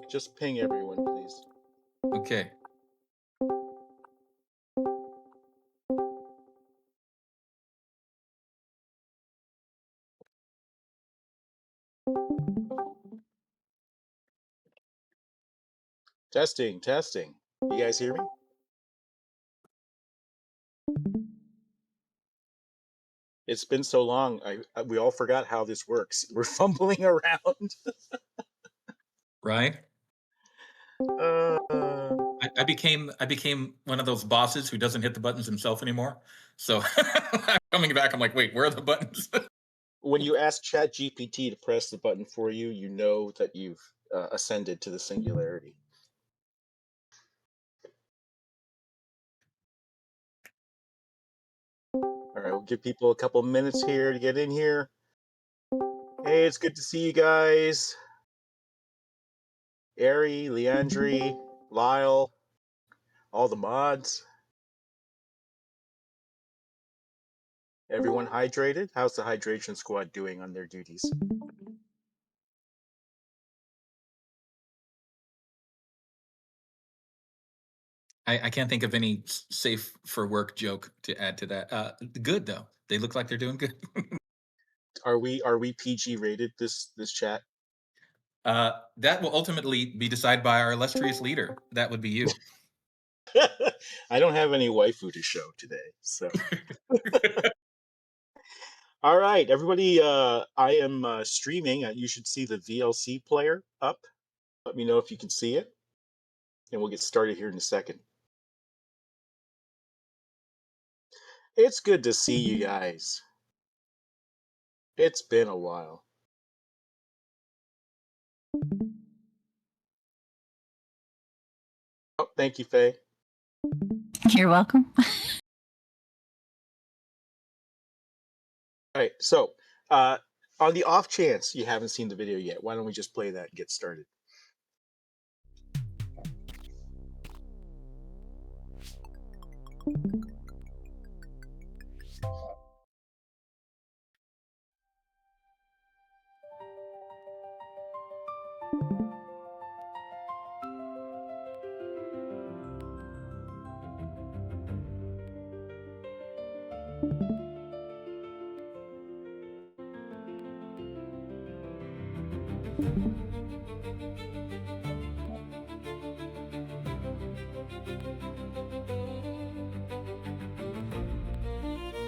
Just ping everyone, please. Okay. Testing, testing. You guys hear me? It's been so long. We all forgot how this works. We're fumbling around. Right. Uh, I became one of those bosses who doesn't hit the buttons himself anymore. So coming back, I'm like, wait, where are the buttons? when you ask ChatGPT to press the button for you, you know that you've ascended to the singularity. All right, we'll give people a couple minutes here to get in here. Hey, it's good to see you guys. Ari, Leandri, Lyle, all the mods. Everyone hydrated? How's the hydration squad doing on their duties? I can't think of any safe for work joke to add to that. Good though. They look like they're doing good. Are we PG rated this chat? That will ultimately be decided by our illustrious leader. That would be you. I don't have any waifu to show today, so. All right, everybody. I am streaming. You should see the VLC player up. Let me know if you can see it, and we'll get started here in a second. It's good to see you guys. It's been a while. Oh, thank you, Faye. You're welcome. All right, so on the off chance you haven't seen the video yet, why don't we just play that and get started?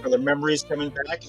Are the memories coming back?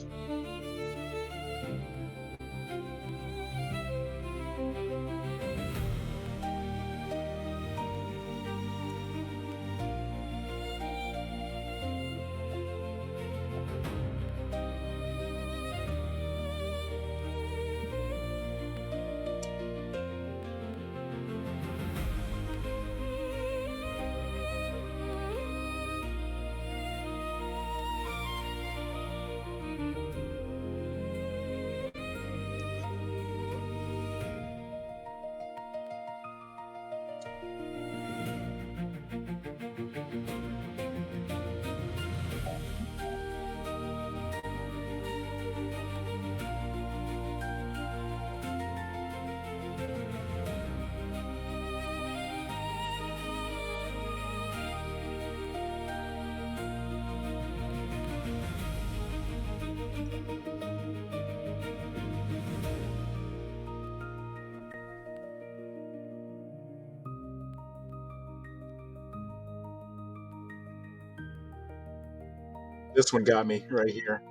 This one got me right here.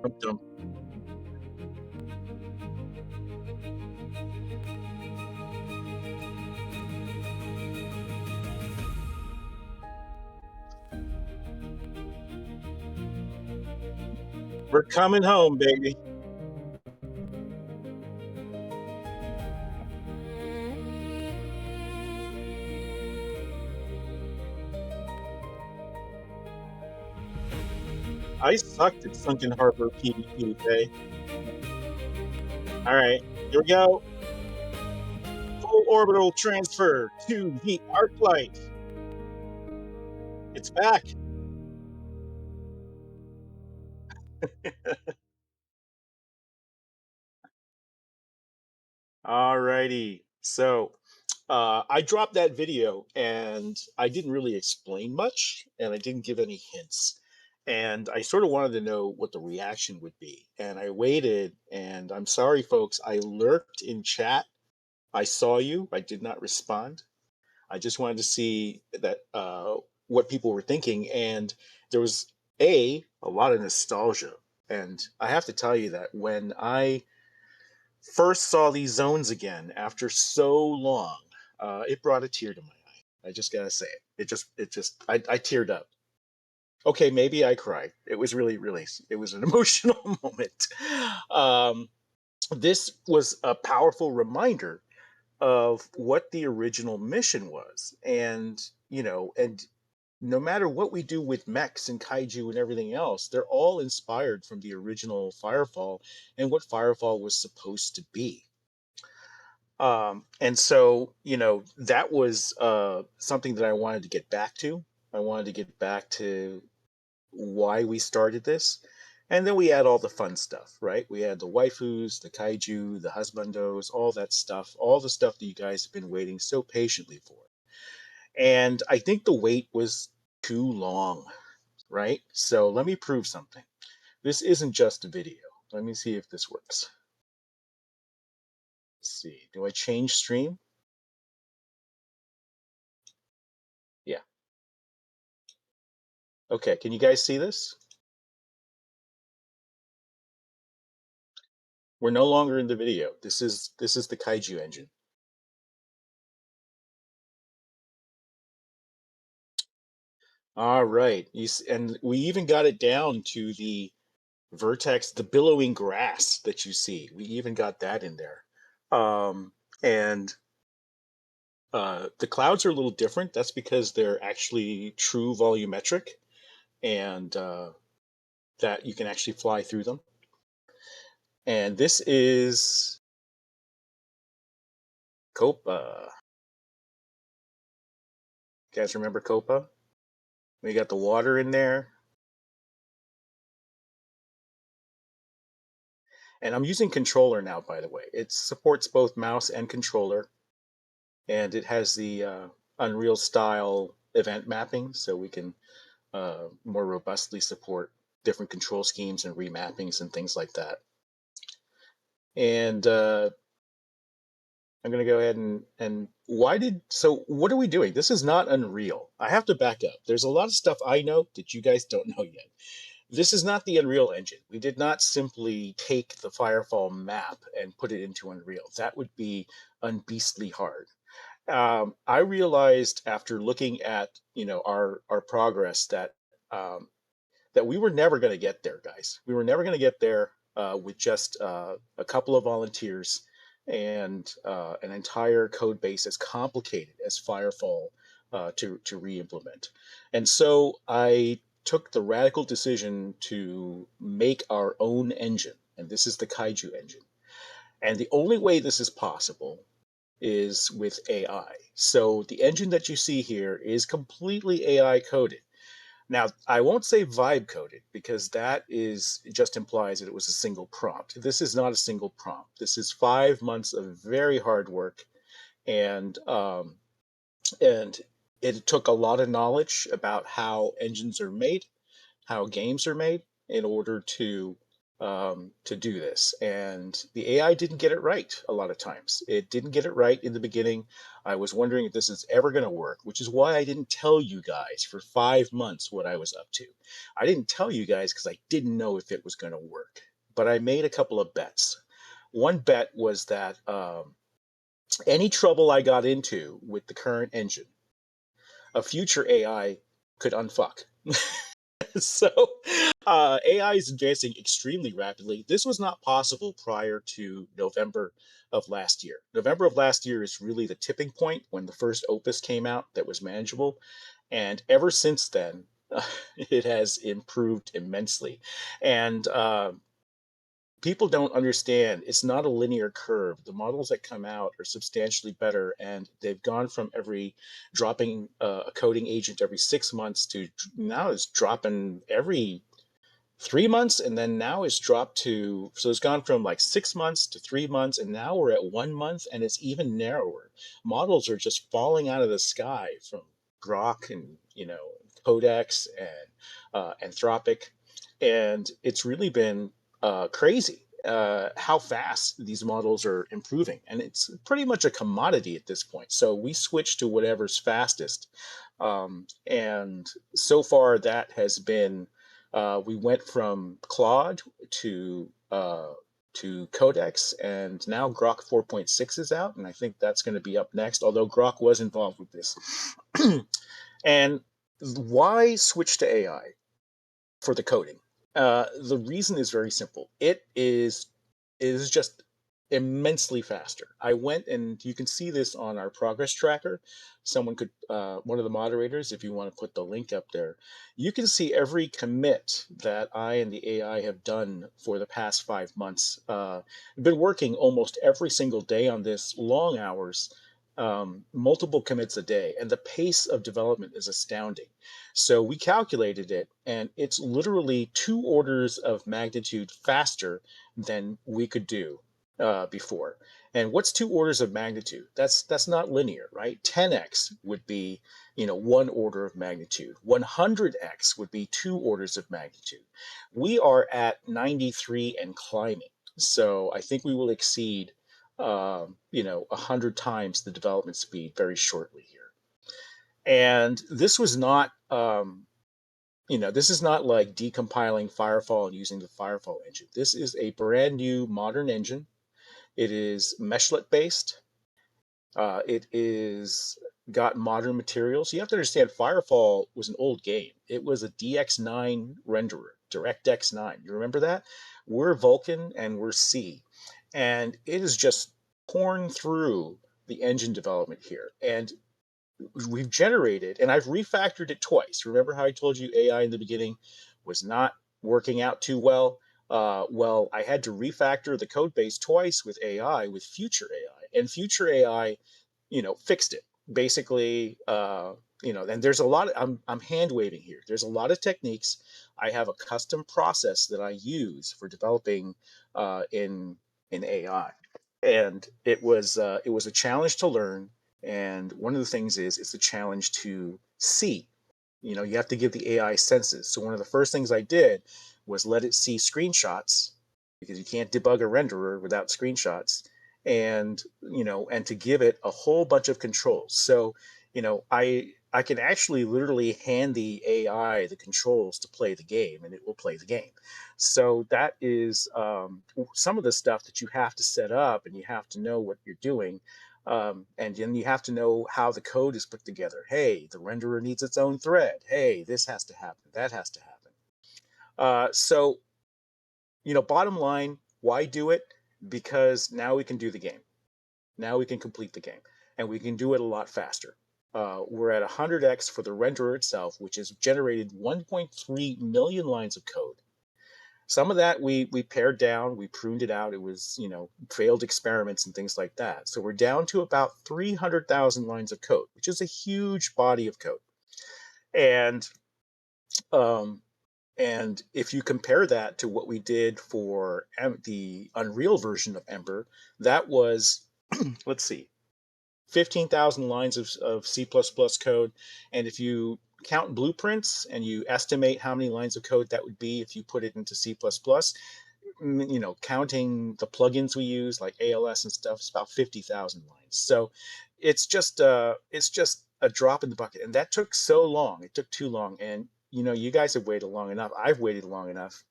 I'm dumb. We're coming home, baby. I sucked at Sunken Harbor PDT, Faye. All right, here we go. Full orbital transfer to the arc light. It's back. All righty. So I dropped that video and I didn't really explain much and I didn't give any hints. And I sort of wanted to know what the reaction would be. And I waited, and I'm sorry, folks, I lurked in chat. I saw you, I did not respond. I just wanted to see that what people were thinking. And there was a lot of nostalgia. And I have to tell you that when I first saw these zones again after so long, it brought a tear to my eye. I just gotta say it. I teared up. Okay, maybe I cried. It was really, it was an emotional moment. Um, this was a powerful reminder of what the original mission was, and no matter what we do with mechs and kaiju and everything else, they're all inspired from the original Firefall and what Firefall was supposed to be. And so, that was something that I wanted to get back to. I wanted to get back to why we started this. And then we had all the fun stuff, right? We had the waifus, the kaiju, the husbandos, all that stuff, all the stuff that you guys have been waiting so patiently for. And I think the wait was too long, right? So let me prove something. This isn't just a video. Let me see if this works. Let's see. Do I change stream? Yeah. Okay, can you guys see this? We're no longer in the video. This is the kaiju engine. All right. And we even got it down to the vertex, the billowing grass that you see. We even got that in there. And the clouds are a little different. That's because they're actually true volumetric, and that you can actually fly through them. And this is Copa. You guys remember Copa? We got the water in there. And I'm using controller now, by the way. It supports both mouse and controller. And it has the Unreal style event mapping, so we can more robustly support different control schemes and remappings and things like that. And I'm going to go ahead and so what are we doing? This is not Unreal. I have to back up. There's a lot of stuff I know that you guys don't know yet. This is not the Unreal Engine. We did not simply take the Firefall map and put it into Unreal. That would be unbeastly hard. I realized after looking at our progress that we were never going to get there, guys. We were never going to get there with just a couple of volunteers and an entire code base as complicated as Firefall to re-implement. And so I took the radical decision to make our own engine, and this is the Kaiju engine. And the only way this is possible is with AI. So the engine that you see here is completely AI coded. Now, I won't say vibe coded because that is just implies that it was a single prompt. This is not a single prompt. This is 5 months of very hard work, and and it took a lot of knowledge about how engines are made, how games are made, in order to do this. And the AI didn't get it right a lot of times. It didn't get it right in the beginning. I was wondering if this is ever going to work, which is why I didn't tell you guys for 5 months what I was up to. I didn't tell you guys because I didn't know if it was going to work. But I made a couple of bets. One bet was that any trouble I got into with the current engine, a future AI could unfuck. So AI is advancing extremely rapidly. This was not possible prior to November of last year. November of last year is really the tipping point when the first opus came out that was manageable. And ever since then, it has improved immensely. And people don't understand it's not a linear curve. The models that come out are substantially better, and they've gone from dropping a coding agent every 6 months to now it's dropping every 3 months, and then now it's dropped to, so it's gone from like 6 months to 3 months, and now we're at 1 month, and it's even narrower. Models are just falling out of the sky from Grok and Codex and Anthropic, and it's really been crazy how fast these models are improving, and it's pretty much a commodity at this point. So we switch to whatever's fastest, and so far that has been we went from Claude to Codex, and now Grok 4.6 is out, and I think that's going to be up next. Although Grok was involved with this, and why switch to AI for the coding? The reason is very simple. It is just immensely faster. I went, and you can see this on our progress tracker. Someone could, one of the moderators, if you want to put the link up there, you can see every commit that I and the AI have done for the past 5 months. I've been working almost every single day on this, long hours, multiple commits a day, and the pace of development is astounding. So we calculated it, and it's literally 2 orders of magnitude faster than we could do before. And what's 2 orders of magnitude? That's not linear, right? 10x would be 1 order of magnitude. 100x would be 2 orders of magnitude. We are at 93 and climbing. So I think we will exceed 100 times the development speed very shortly here. And this was not this is not like decompiling Firefall and using the Firefall engine. This is a brand new modern engine. It is meshlet based. It is got modern materials. You have to understand, Firefall was an old game. It was a DX9 renderer, DirectX 9. You remember that? We're Vulkan and we're C, and it is just torn through the engine development here. And we've generated, and I've refactored it twice. Remember how I told you AI in the beginning was not working out too well? Well, I had to refactor the code base twice with AI, with Future AI, and Future AI, fixed it. Basically, and there's a lot I'm hand waving here. There's a lot of techniques. I have a custom process that I use for developing in AI, and it was a challenge to learn. And one of the things is it's a challenge to see. You have to give the AI senses. So one of the first things I did was let it see screenshots, because you can't debug a renderer without screenshots, and to give it a whole bunch of controls. So I can actually literally hand the AI the controls to play the game, and it will play the game. So that is some of the stuff that you have to set up, and you have to know what you're doing. And then you have to know how the code is put together. Hey, the renderer needs its own thread. Hey, this has to happen. That has to happen. So, bottom line, why do it? Because now we can do the game. Now we can complete the game, and we can do it a lot faster. We're at 100x for the renderer itself, which has generated 1.3 million lines of code. Some of that we pared down, we pruned it out. It was, failed experiments and things like that. So we're down to about 300,000 lines of code, which is a huge body of code. And um, and if you compare that to what we did for the Unreal version of Ember, that was, let's see, 15,000 lines of C++ code. And if you count blueprints and you estimate how many lines of code that would be if you put it into C++, counting the plugins we use like ALS and stuff, it's about 50,000 lines. So it's just a drop in the bucket. And that took so long. It took too long. And you guys have waited long enough. I've waited long enough.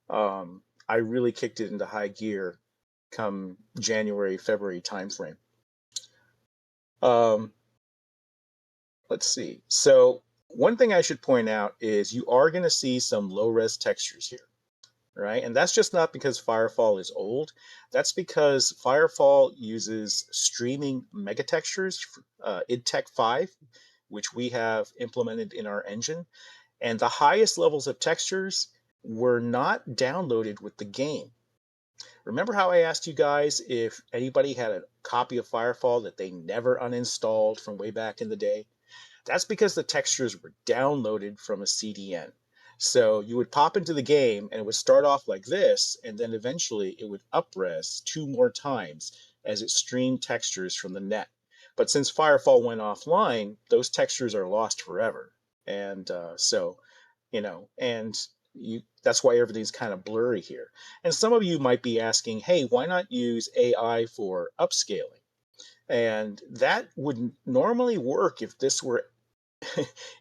I really kicked it into high gear come January, February timeframe. Um, let's see. So one thing I should point out is you are going to see some low-res textures here, right? And that's just not because Firefall is old. That's because Firefall uses streaming megatextures, IDTech 5, which we have implemented in our engine. And the highest levels of textures were not downloaded with the game. Remember how I asked you guys if anybody had a copy of Firefall that they never uninstalled from way back in the day? That's because the textures were downloaded from a CDN. So you would pop into the game and it would start off like this, and then eventually it would upres two more times as it streamed textures from the net. But since Firefall went offline, those textures are lost forever. And and that's why everything's kind of blurry here. And some of you might be asking, hey, why not use AI for upscaling? And that would normally work if this were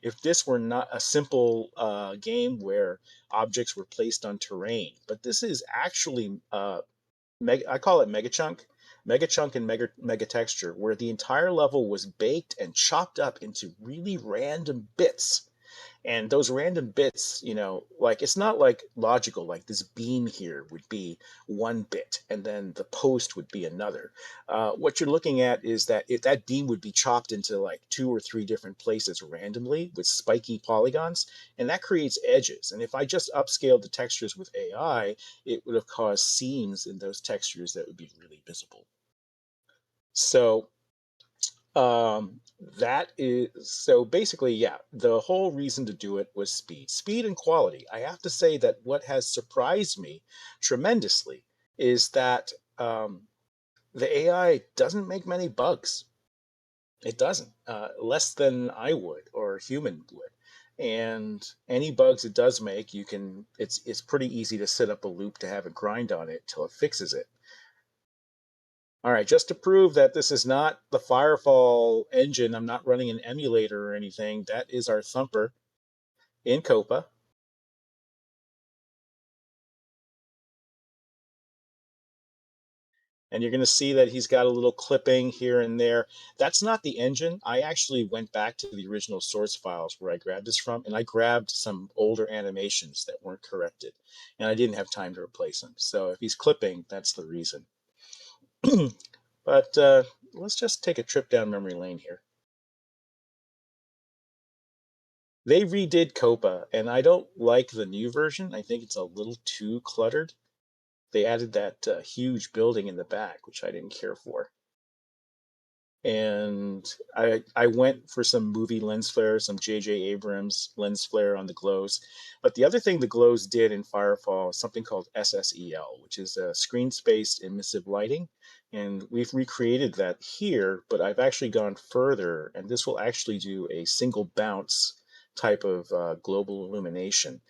if this were not a simple game where objects were placed on terrain. But this is actually I call it mega chunk and mega texture, where the entire level was baked and chopped up into really random bits. And those random bits, like it's not like logical, like this beam here would be one bit and then the post would be another. What you're looking at is that if that beam would be chopped into like two or three different places randomly with spiky polygons, and that creates edges. And if I just upscaled the textures with AI, it would have caused seams in those textures that would be really visible. So that is so basically, yeah, the whole reason to do it was speed and quality. I have to say that what has surprised me tremendously is that the AI doesn't make many bugs. It doesn't, less than I would or a human would. And any bugs it does make, it's pretty easy to set up a loop to have it grind on it till it fixes it. All right, just to prove that this is not the Firefall engine, I'm not running an emulator or anything. That is our thumper in Copa. And you're going to see that he's got a little clipping here and there. That's not the engine. I actually went back to the original source files where I grabbed this from, and I grabbed some older animations that weren't corrected. And I didn't have time to replace them. So if he's clipping, that's the reason. But let's just take a trip down memory lane here. They redid Copa, and I don't like the new version. I think it's a little too cluttered. They added that huge building in the back, which I didn't care for. And I went for some movie lens flare, some J.J. Abrams lens flare on the glows. But the other thing the glows did in Firefall is something called SSEL, which is a screen spaced emissive lighting. And we've recreated that here, but I've actually gone further, and this will actually do a single bounce type of global illumination.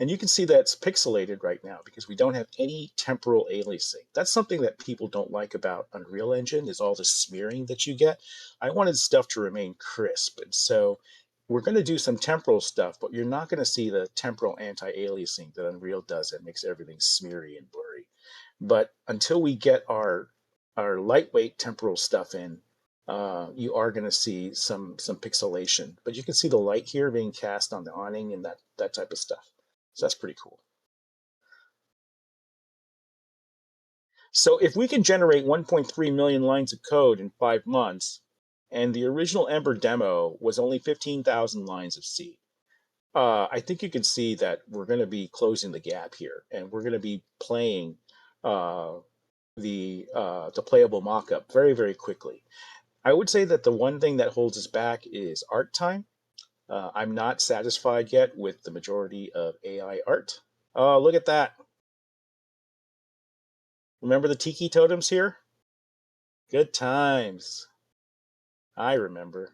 And you can see that it's pixelated right now because we don't have any temporal aliasing. That's something that people don't like about Unreal Engine is all the smearing that you get. I wanted stuff to remain crisp. And so we're going to do some temporal stuff, but you're not going to see the temporal anti-aliasing that Unreal does that makes everything smeary and blurry. But until we get our lightweight temporal stuff in, you are going to see some pixelation. But you can see the light here being cast on the awning and that type of stuff. So that's pretty cool. So if we can generate 1.3 million lines of code in 5 months, and the original Ember demo was only 15,000 lines of C, I think you can see that we're going to be closing the gap here, and we're going to be playing uh, the playable mockup very, very quickly. I would say that the one thing that holds us back is art time. I'm not satisfied yet with the majority of AI art. Oh, look at that. Remember the tiki totems here? Good times. I remember.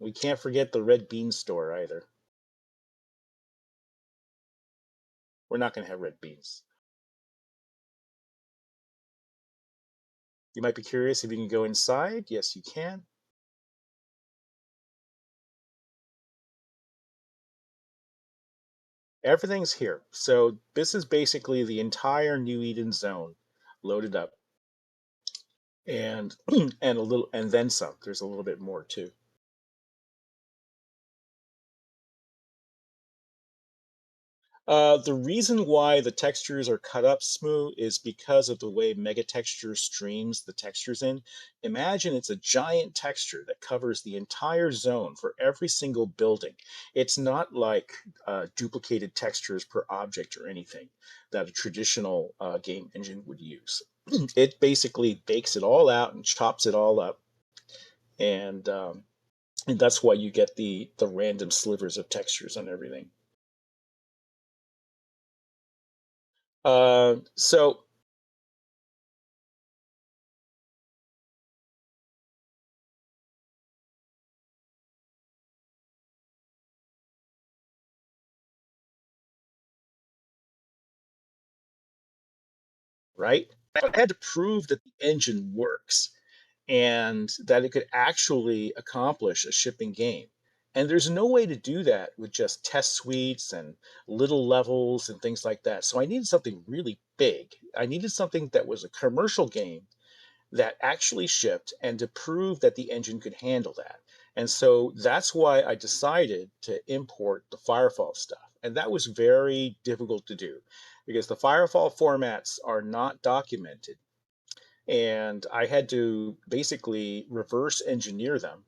We can't forget the red bean store either. We're not going to have red beans. You might be curious if you can go inside. Yes, you can. Everything's here. So this is basically the entire New Eden zone loaded up. And and a little and then some. There's a little bit more too. The reason why the textures are cut up smooth is because of the way Megatexture streams the textures in. Imagine it's a giant texture that covers the entire zone for every single building. It's not like duplicated textures per object or anything that a traditional game engine would use. It basically bakes it all out and chops it all up. And And that's why you get the random slivers of textures on everything. So right, but I had to prove that the engine works and that it could actually accomplish a shipping game. And there's no way to do that with just test suites and little levels and things like that. So I needed something really big. I needed something that was a commercial game that actually shipped and to prove that the engine could handle that. And so that's why I decided to import the Firefall stuff. And that was very difficult to do because the Firefall formats are not documented. And I had to basically reverse engineer them.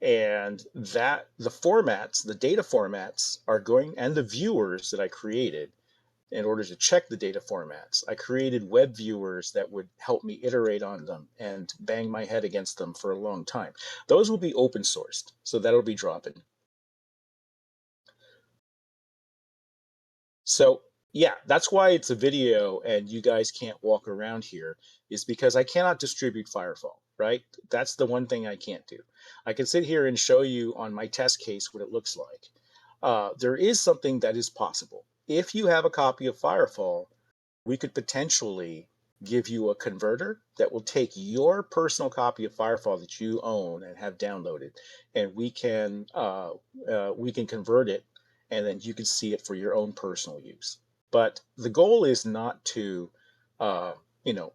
And that the formats, the data formats are going, and the viewers that I created in order to check the data formats. I created web viewers that would help me iterate on them and bang my head against them for a long time. Those will be open sourced, so that'll be dropping. So yeah, that's why it's a video and you guys can't walk around here, is because I cannot distribute Firefall, right? That's the one thing I can't do. I can sit here and show you on my test case what it looks like. There is something that is possible. If you have a copy of Firefall, we could potentially give you a converter that will take your personal copy of Firefall that you own and have downloaded, and we can convert it, and then you can see it for your own personal use. But the goal is not to, uh,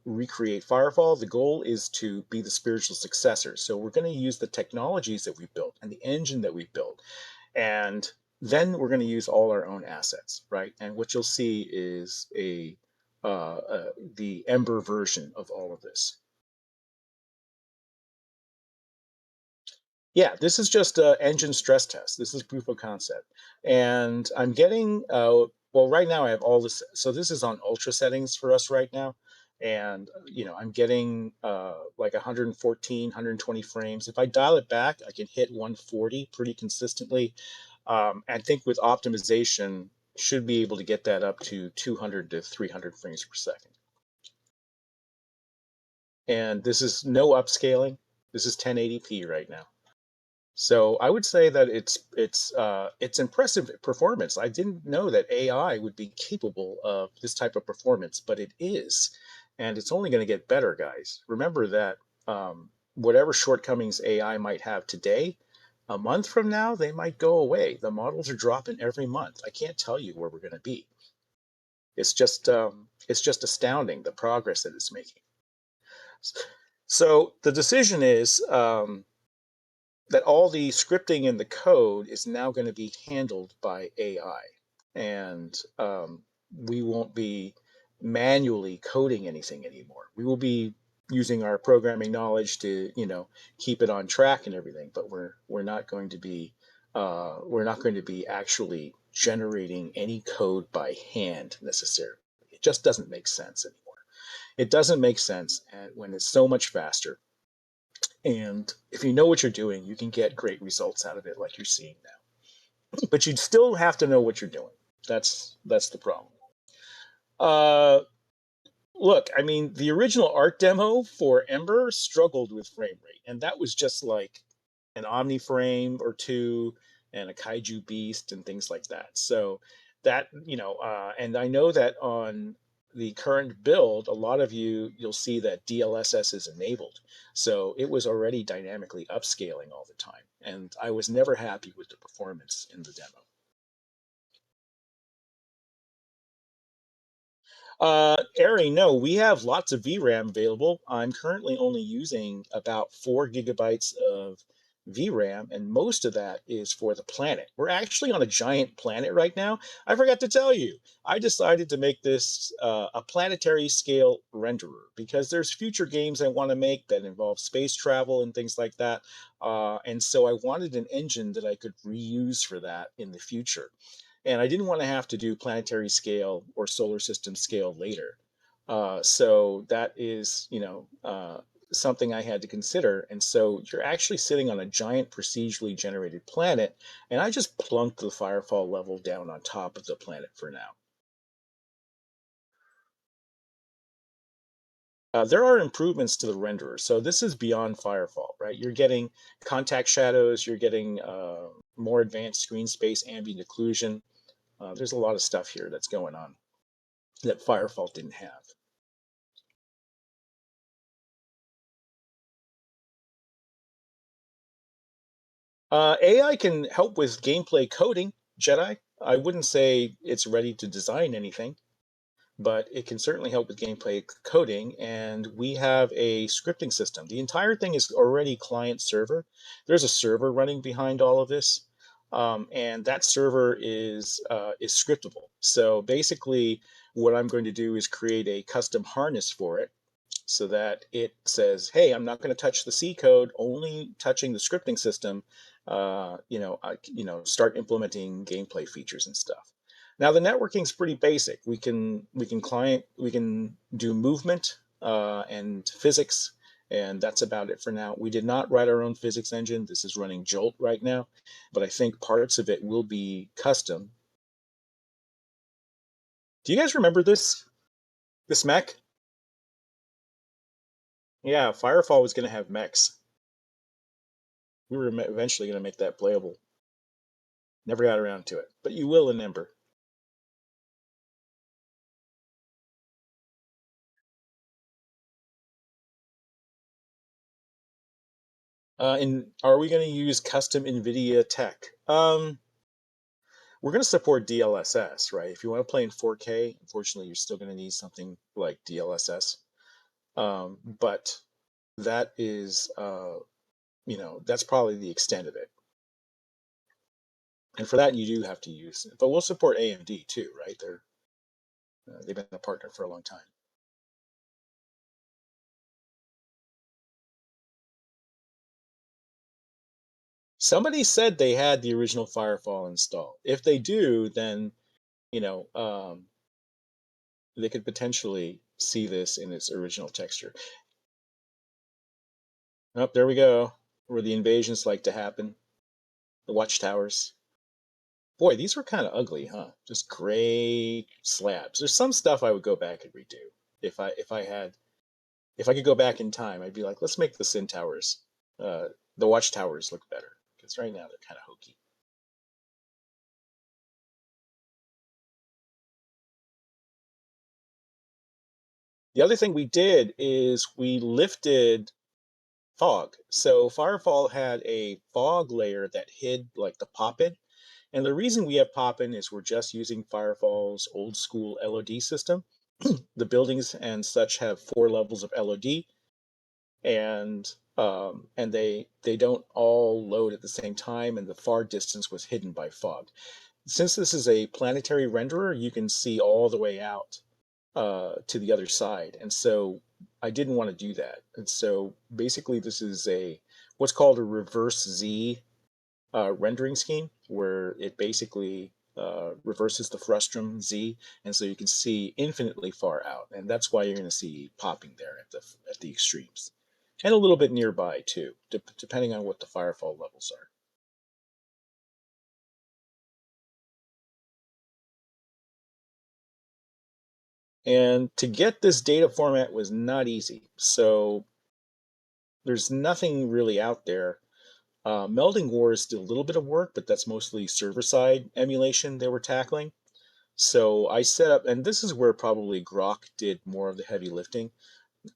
recreate Firefall. The goal is to be the spiritual successor. So we're going to use the technologies that we've built and the engine that we've built, and then we're going to use all our own assets, right? And what you'll see is the Ember version of all of this. Yeah, this is just a engine stress test. This is proof of concept, and I'm getting well, right now I have all this. So this is on ultra settings for us right now, and I'm getting like 114, 120 frames. If I dial it back, I can hit 140 pretty consistently. I think with optimization, should be able to get that up to 200 to 300 frames per second. And this is no upscaling. This is 1080p right now. So I would say that it's impressive performance. I didn't know that AI would be capable of this type of performance, but it is, and it's only going to get better, guys. Remember that whatever shortcomings AI might have today, a month from now they might go away. The models are dropping every month. I can't tell you where we're going to be. It's just astounding the progress that it's making. So the decision is. That all the scripting in the code is now going to be handled by AI. And we won't be manually coding anything anymore. We will be using our programming knowledge to, keep it on track and everything. But we're not going to be actually generating any code by hand necessarily. It just doesn't make sense anymore. It doesn't make sense when it's so much faster. And if you know what you're doing, you can get great results out of it, like you're seeing now. But you'd still have to know what you're doing. That's the problem. Uh, Look, I mean, the original art demo for Ember struggled with frame rate, and that was just like an Omni frame or two and a Kaiju Beast and things like that. So that, and I know that on the current build, a lot of you'll see that DLSS is enabled. So it was already dynamically upscaling all the time. And I was never happy with the performance in the demo. Ari, no, we have lots of VRAM available. I'm currently only using about 4 gigabytes of VRAM, and most of that is for the planet. We're actually on a giant planet right now. I forgot to tell you, I decided to make this a planetary scale renderer because there's future games I want to make that involve space travel and things like that. And so I wanted an engine that I could reuse for that in the future, and I didn't want to have to do planetary scale or solar system scale later. So that is, something I had to consider. And so you're actually sitting on a giant procedurally generated planet, and I just plunked the firefall level down on top of the planet for now. There are improvements to the renderer. So this is beyond Firefall, right? You're getting contact shadows, you're getting more advanced screen space, ambient occlusion. There's a lot of stuff here that's going on that Firefall didn't have. AI can help with gameplay coding, Jedi. I wouldn't say it's ready to design anything, but it can certainly help with gameplay coding. And we have a scripting system. The entire thing is already client server. There's a server running behind all of this, and that server is scriptable. So basically, what I'm going to do is create a custom harness for it so that it says, "Hey, I'm not going to touch the C code, only touching the scripting system." Start implementing gameplay features and stuff. Now the networking is pretty basic. We can do movement and physics, and that's about it for now. We did not write our own physics engine. This is running Jolt right now, but I think parts of it will be custom. Do you guys remember this mech? Yeah, Firefall was going to have mechs. We were eventually going to make that playable. Never got around to it, but you will in Ember. And are we going to use custom NVIDIA tech? We're going to support DLSS, right? If you want to play in 4K, unfortunately, you're still going to need something like DLSS. But that is, that's probably the extent of it. And for that, you do have to use it. But we'll support AMD too, right? They've been a partner for a long time. Somebody said they had the original Firefall installed. If they do, then you know, they could potentially see this in its original texture. Oh, there we go, where the invasions like to happen. The watchtowers. Boy, these were kind of ugly, huh? Just gray slabs. There's some stuff I would go back and redo if I could go back in time. I'd be like, let's make the Sin Towers, the watchtowers look better because right now they're kind of hokey. The other thing we did is we lifted fog. So Firefall had a fog layer that hid like the pop-in. And the reason we have pop-in is we're just using Firefall's old school LOD system. The buildings and such have 4 levels of LOD, and they don't all load at the same time, and the far distance was hidden by fog. Since this is a planetary renderer, you can see all the way out to the other side. And so I didn't want to do that. And so basically, this is what's called a reverse Z rendering scheme, where it basically reverses the frustum Z, and so you can see infinitely far out. And that's why you're going to see popping there at the extremes, and a little bit nearby too, depending on what the firefall levels are. And to get this data format was not easy. So there's nothing really out there. Melding Wars did a little bit of work, but that's mostly server-side emulation they were tackling. So I set up, and this is where probably Grok did more of the heavy lifting.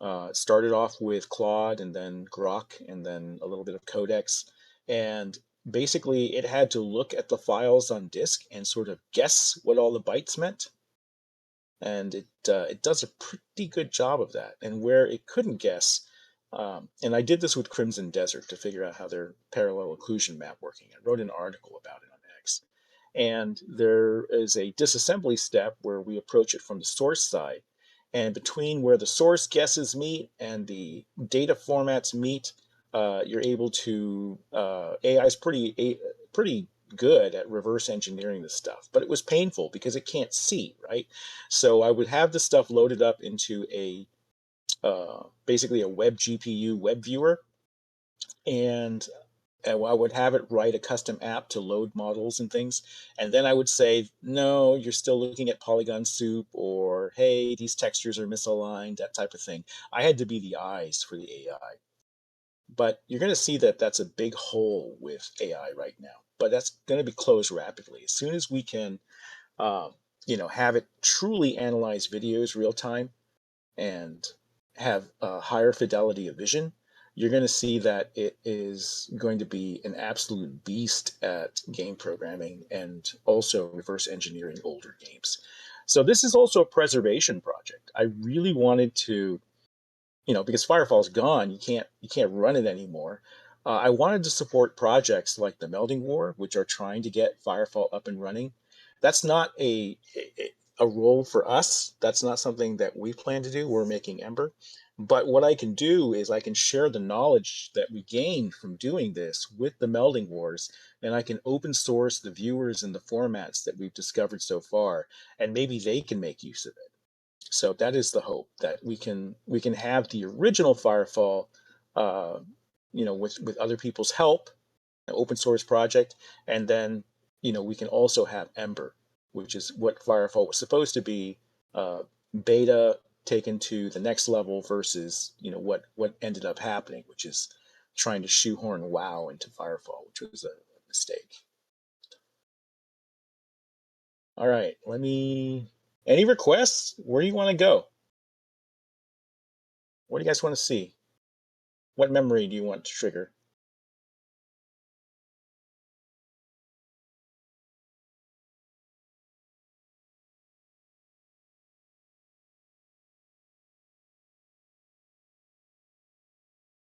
It started off with Claude and then Grok and then a little bit of Codex. And basically, it had to look at the files on disk and sort of guess what all the bytes meant. And it does a pretty good job of that. And where it couldn't guess, and I did this with Crimson Desert to figure out how their parallel occlusion map working. I wrote an article about it on X. And there is a disassembly step where we approach it from the source side. And between where the source guesses meet and the data formats meet, you're able to, AI is pretty good at reverse engineering this stuff, but it was painful because it can't see, right? So I would have the stuff loaded up into a basically a web GPU web viewer, and I would have it write a custom app to load models and things. And then I would say, no, you're still looking at polygon soup, or hey, these textures are misaligned, that type of thing. I had to be the eyes for the AI. But you're going to see that that's a big hole with AI right now. But that's going to be closed rapidly. As soon as we can, um, have it truly analyze videos real time and have a higher fidelity of vision, you're going to see that it is going to be an absolute beast at game programming and also reverse engineering older games. So this is also a preservation project. I really wanted to, because Firefall's gone, you can't run it anymore. I wanted to support projects like the Melding War, which are trying to get Firefall up and running. That's not a role for us. That's not something that we plan to do. We're making Ember. But what I can do is I can share the knowledge that we gained from doing this with the Melding Wars, and I can open source the viewers and the formats that we've discovered so far, and maybe they can make use of it. So that is the hope, that we can have the original Firefall, uh, with other people's help, an open source project, and then we can also have Ember, which is what Firefall was supposed to be, beta taken to the next level versus what ended up happening, which is trying to shoehorn WoW into Firefall, which was a mistake. All right, Any requests? Where do you want to go? What do you guys want to see? What memory do you want to trigger?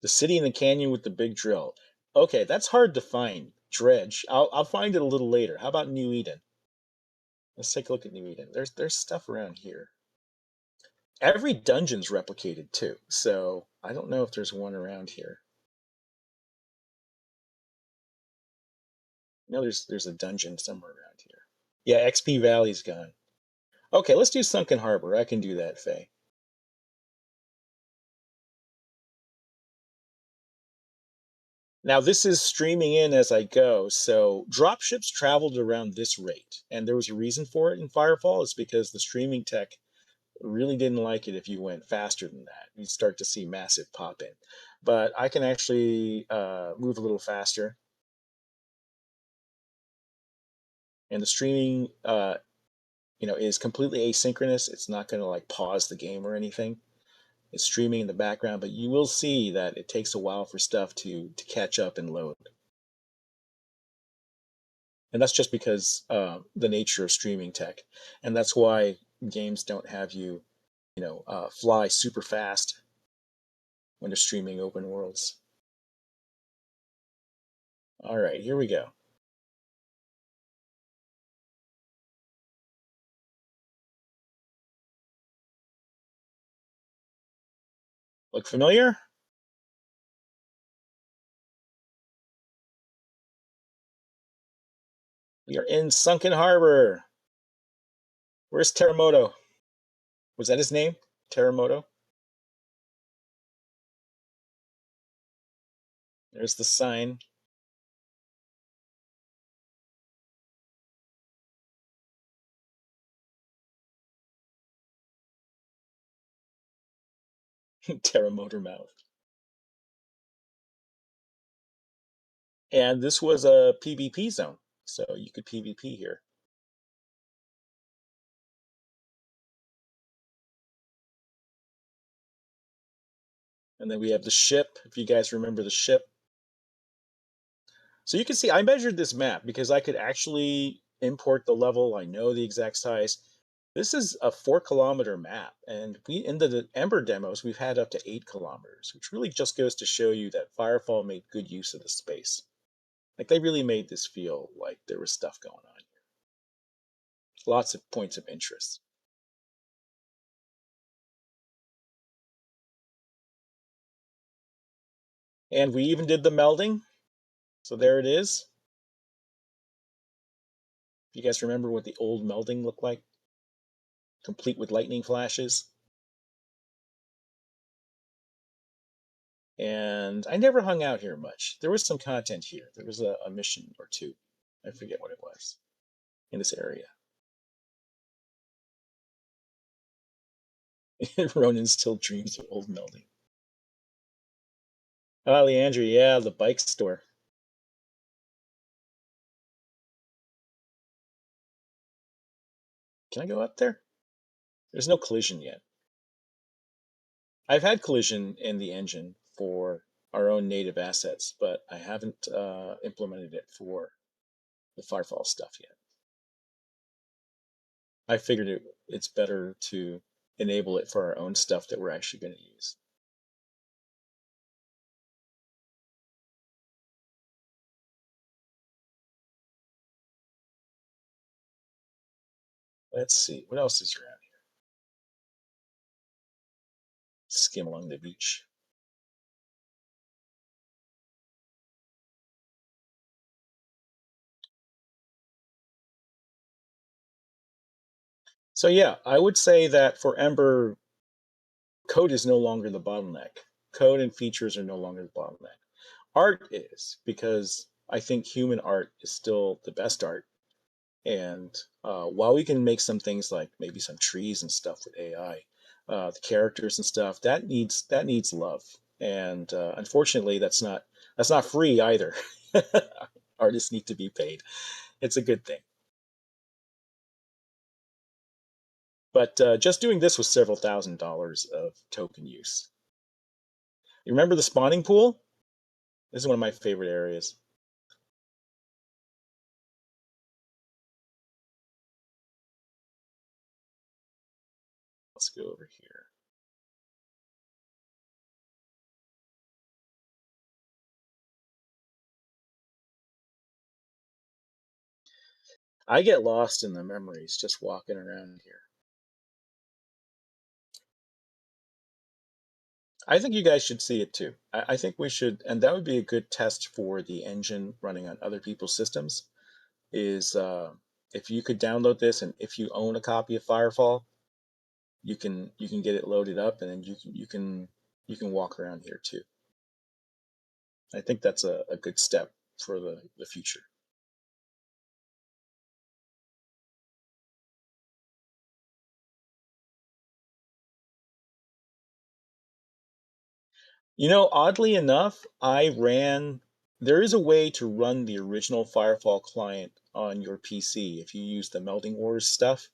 The city in the canyon with the big drill. Okay, that's hard to find. Dredge. I'll find it a little later. How about New Eden? Let's take a look at New Eden. There's stuff around here. Every dungeon's replicated too, so I don't know if there's one around here. No, there's a dungeon somewhere around here. Yeah, XP Valley's gone. Okay, let's do Sunken Harbor. I can do that, Faye. Now this is streaming in as I go, so dropships traveled around this rate, and there was a reason for it in Firefall. It's because the streaming tech really didn't like it if you went faster than that. You'd start to see massive pop in. But I can actually move a little faster. And the streaming, is completely asynchronous. It's not going to like pause the game or anything. It's streaming in the background, but you will see that it takes a while for stuff to catch up and load. And that's just because the nature of streaming tech, and that's why games don't have you, fly super fast when they're streaming open worlds. All right, here we go. Look familiar? We are in Sunken Harbor. Where's Teramoto? Was that his name? Teramoto? There's the sign. Teramotor mouth. And this was a PvP zone, so you could PvP here. And then we have the ship, if you guys remember the ship. So you can see I measured this map because I could actually import the level. I know the exact size. This is a 4 kilometer map, and in the Ember demos we've had up to 8 kilometers, which really just goes to show you that Firefall made good use of the space. Like they really made this feel like there was stuff going on here. Lots of points of interest. And we even did the melding. So there it is. If you guys remember what the old melding looked like, complete with lightning flashes. And I never hung out here much. There was some content here. There was a mission or two. I forget what it was in this area. Ronan still dreams of old melding. Oh, Leandra, yeah, the bike store. Can I go up there? There's no collision yet. I've had collision in the engine for our own native assets, but I haven't implemented it for the Firefall stuff yet. I figured it's better to enable it for our own stuff that we're actually going to use. Let's see, what else is around here? Skim along the beach. So yeah, I would say that for Ember, code is no longer the bottleneck. Code and features are no longer the bottleneck. Art is, because I think human art is still the best art. And while we can make some things like maybe some trees and stuff with AI, the characters and stuff that needs love. And unfortunately, that's not free either. Artists need to be paid. It's a good thing. But just doing this was several $1,000s of token use. You remember the spawning pool? This is one of my favorite areas. Let's go over here. I get lost in the memories just walking around here. I think you guys should see it too. I think we should, and that would be a good test for the engine running on other people's systems. Is if you could download this, and if you own a copy of Firefall, you can get it loaded up, and then you can walk around here too. I think that's a good step for the future. Oddly enough, there is a way to run the original Firefall client on your PC if you use the Melding Wars stuff.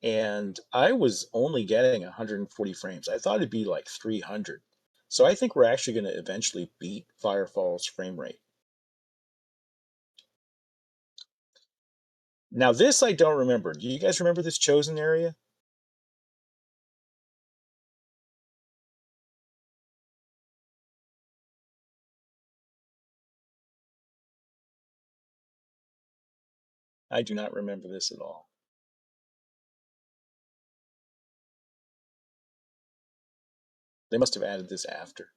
And I was only getting 140 frames. I thought it'd be like 300. So I think we're actually going to eventually beat Firefall's frame rate. Now, this I don't remember. Do you guys remember this chosen area? I do not remember this at all. They must have added this after.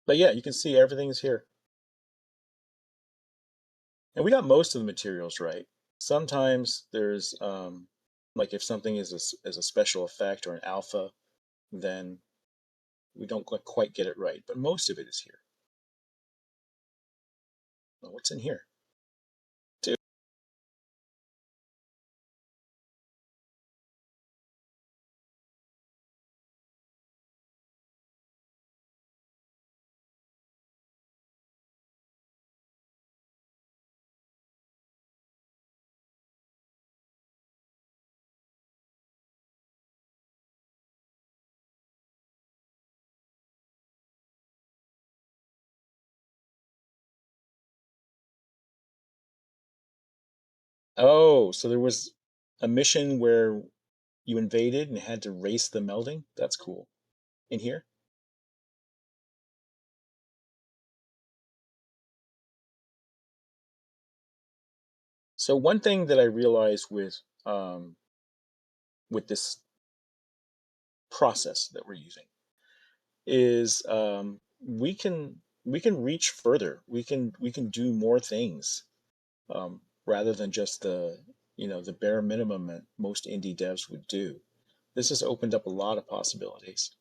But yeah, you can see everything's here. And we got most of the materials right. Sometimes there's, like if something is a special effect or an alpha, then we don't quite get it right. But most of it is here. Well, what's in here? Dude. Oh, so there was a mission where you invaded and had to race the melding? That's cool. In here? So one thing that I realized with this process that we're using is we can reach further. We can do more things rather than just the bare minimum that most indie devs would do. This has opened up a lot of possibilities.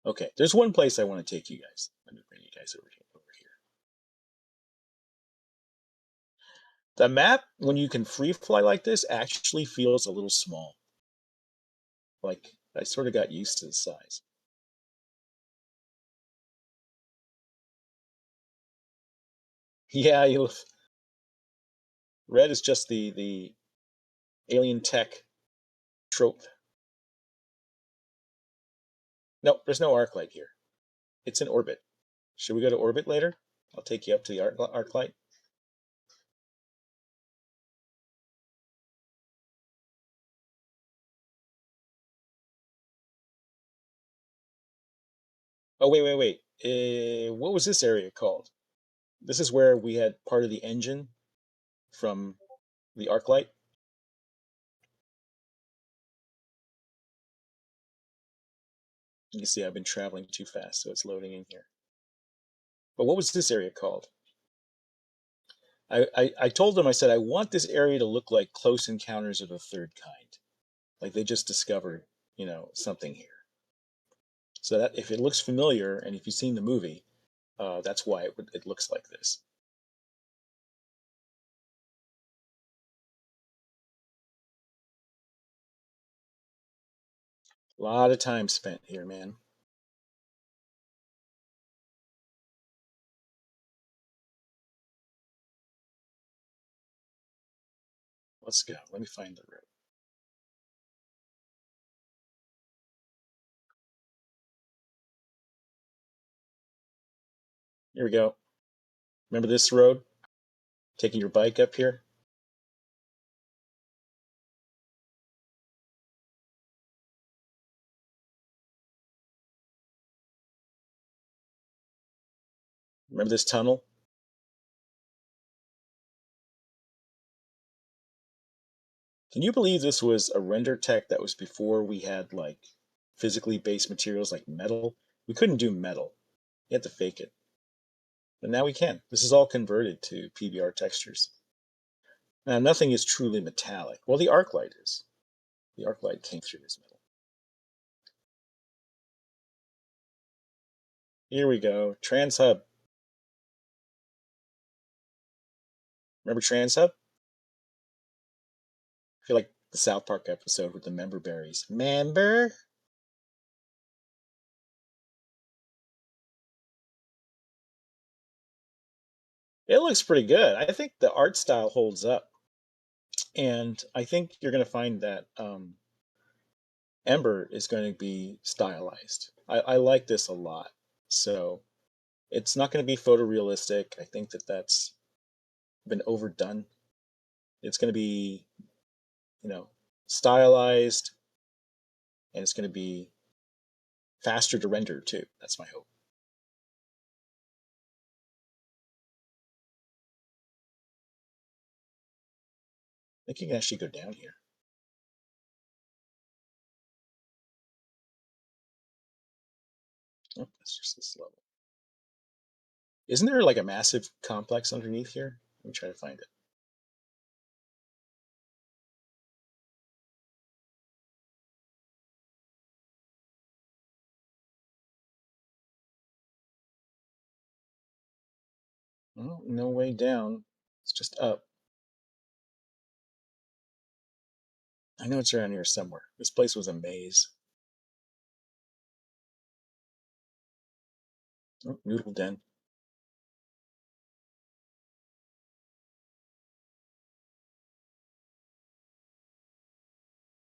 Okay, there's one place I want to take you guys. Let me bring you guys over here. The map, when you can free fly like this, actually feels a little small. Like, I sort of got used to the size. Yeah, red is just the alien tech trope. Nope, there's no arc light here. It's in orbit. Should we go to orbit later? I'll take you up to the arc light. Oh, wait. What was this area called? This is where we had part of the engine from the arc light. You can see I've been traveling too fast, so it's loading in here. But what was this area called? I told them, I said, I want this area to look like Close Encounters of the Third Kind. Like they just discovered, something here. So that if it looks familiar, and if you've seen the movie, that's why it looks like this. A lot of time spent here, man. Let's go. Let me find the road. Here we go. Remember this road? Taking your bike up here? Remember this tunnel? Can you believe this was a render tech that was before we had like physically based materials like metal? We couldn't do metal. You had to fake it. But now we can. This is all converted to PBR textures. Now nothing is truly metallic. Well, the arc light is. The arc light came through this metal. Here we go. TransHub. Remember TransHub? I feel like the South Park episode with the member berries. Member? It looks pretty good. I think the art style holds up. And I think you're going to find that Ember is going to be stylized. I like this a lot. So it's not going to be photorealistic. I think that's been overdone. It's going to be, stylized, and it's going to be faster to render too. That's my hope. I think you can actually go down here. Oh, that's just this level. Isn't there like a massive complex underneath here? Let me try to find it. Well, no way down. It's just up. I know it's around here somewhere. This place was a maze. Oh, Noodle Den.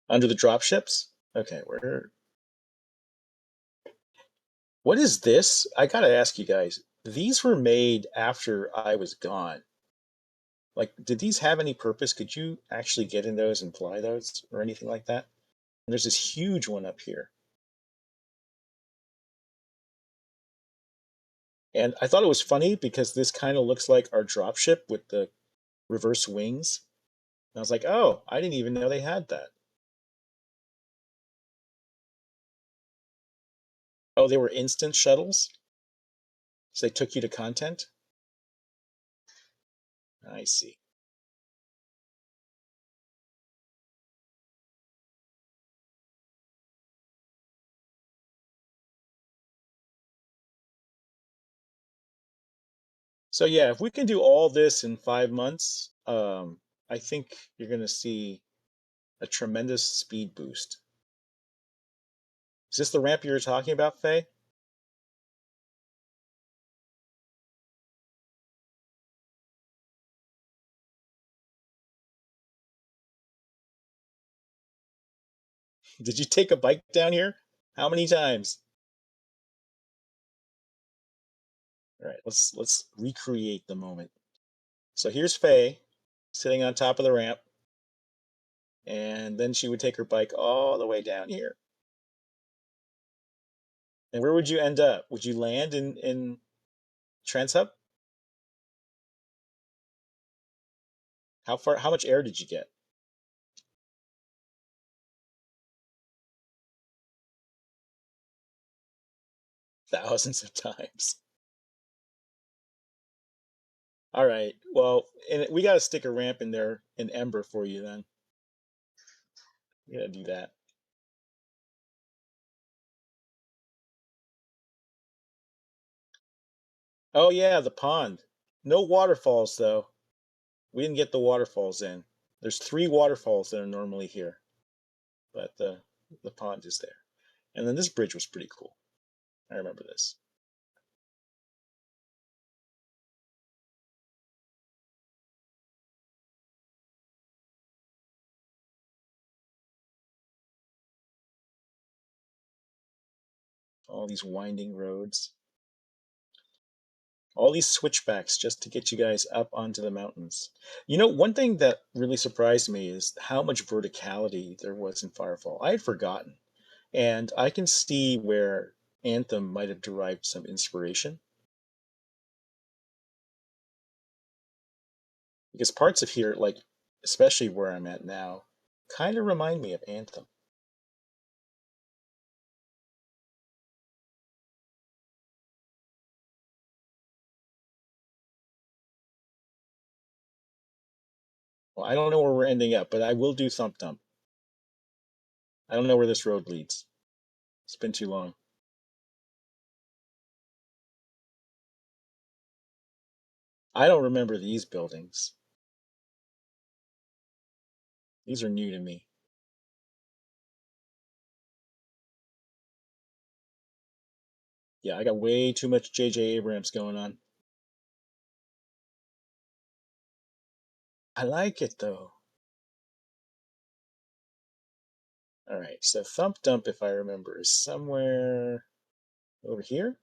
Under the dropships? Okay, where? What is this? I gotta ask you guys. These were made after I was gone. Like, did these have any purpose? Could you actually get in those and fly those or anything like that? And there's this huge one up here. And I thought it was funny because this kind of looks like our dropship with the reverse wings. And I was like, oh, I didn't even know they had that. Oh, they were instant shuttles? So they took you to content? I see. So yeah, if we can do all this in 5 months, I think you're gonna see a tremendous speed boost. Is this the ramp you were talking about, Faye? Did you take a bike down here? How many times? All right, let's recreate the moment. So here's Faye sitting on top of the ramp, and then she would take her bike all the way down here. And where would you end up? Would you land in Transup? How far? How much air did you get? Thousands of times. All right. Well, and we got to stick a ramp in there in Ember for you then. We got to do that. Oh yeah, the pond. No waterfalls though. We didn't get the waterfalls in. There's 3 waterfalls that are normally here, but the pond is there. And then this bridge was pretty cool. I remember this. All these winding roads, all these switchbacks just to get you guys up onto the mountains. You know, one thing that really surprised me is how much verticality there was in Firefall. I had forgotten. And I can see where Anthem might have derived some inspiration because parts of here, like especially where I'm at now, kind of remind me of Anthem. Well, I don't know where we're ending up, but I will do Thump Dump. I don't know where this road leads. It's been too long. I don't remember these buildings. These are new to me. Yeah, I got way too much J.J. Abrams going on. I like it though. All right, so Thump Dump, if I remember, is somewhere over here.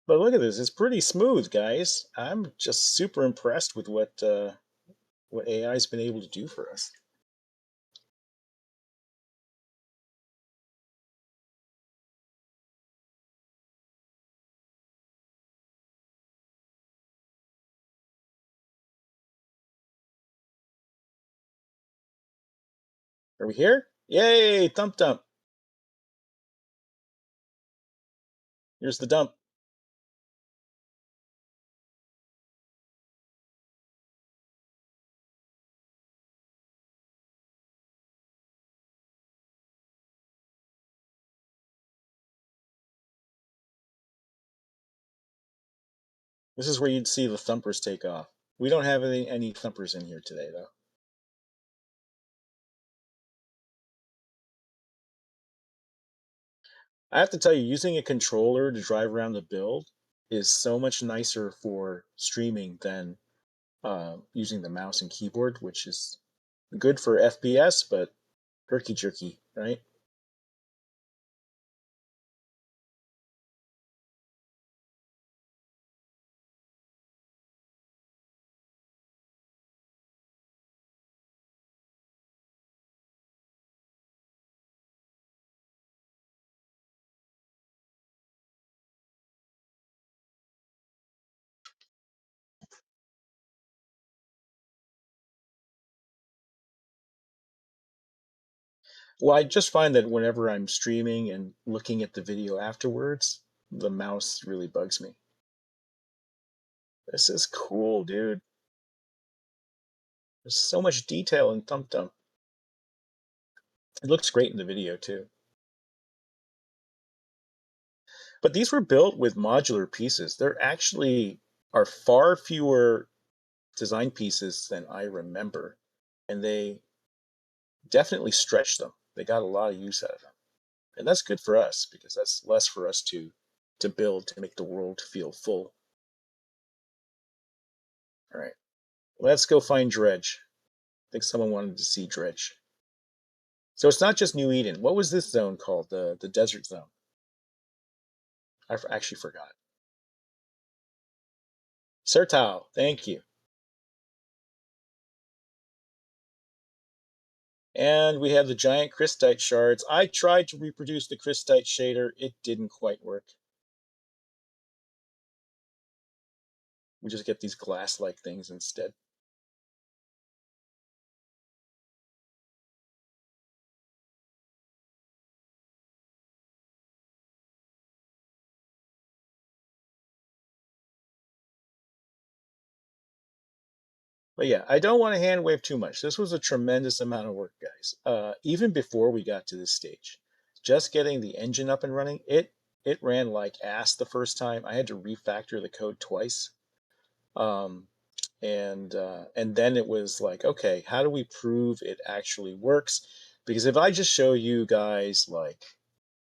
But look at this; it's pretty smooth, guys. I'm just super impressed with what AI's been able to do for us. Are we here? Yay! Thump dump. Here's the dump. This is where you'd see the thumpers take off. We don't have any thumpers in here today, though. I have to tell you, using a controller to drive around the build is so much nicer for streaming than using the mouse and keyboard, which is good for FPS, but herky jerky, right? Well, I just find that whenever I'm streaming and looking at the video afterwards, the mouse really bugs me. This is cool, dude. There's so much detail in Tum Tum. It looks great in the video too. But these were built with modular pieces. There actually are far fewer design pieces than I remember, and they definitely stretched them. They got a lot of use out of them. And that's good for us because that's less for us to build to make the world feel full. All right. Let's go find Dredge. I think someone wanted to see Dredge. So it's not just New Eden. What was this zone called? The desert zone. Actually forgot. Sertao, thank you. And we have the giant crystite shards. I tried to reproduce the crystite shader. It didn't quite work. We just get these glass-like things instead. But yeah, I don't want to hand wave too much. This was a tremendous amount of work, guys. Even before we got to this stage, just getting the engine up and running, it ran like ass the first time. I had to refactor the code twice, um, and then it was like, okay, how do we prove it actually works? Because if I just show you guys like,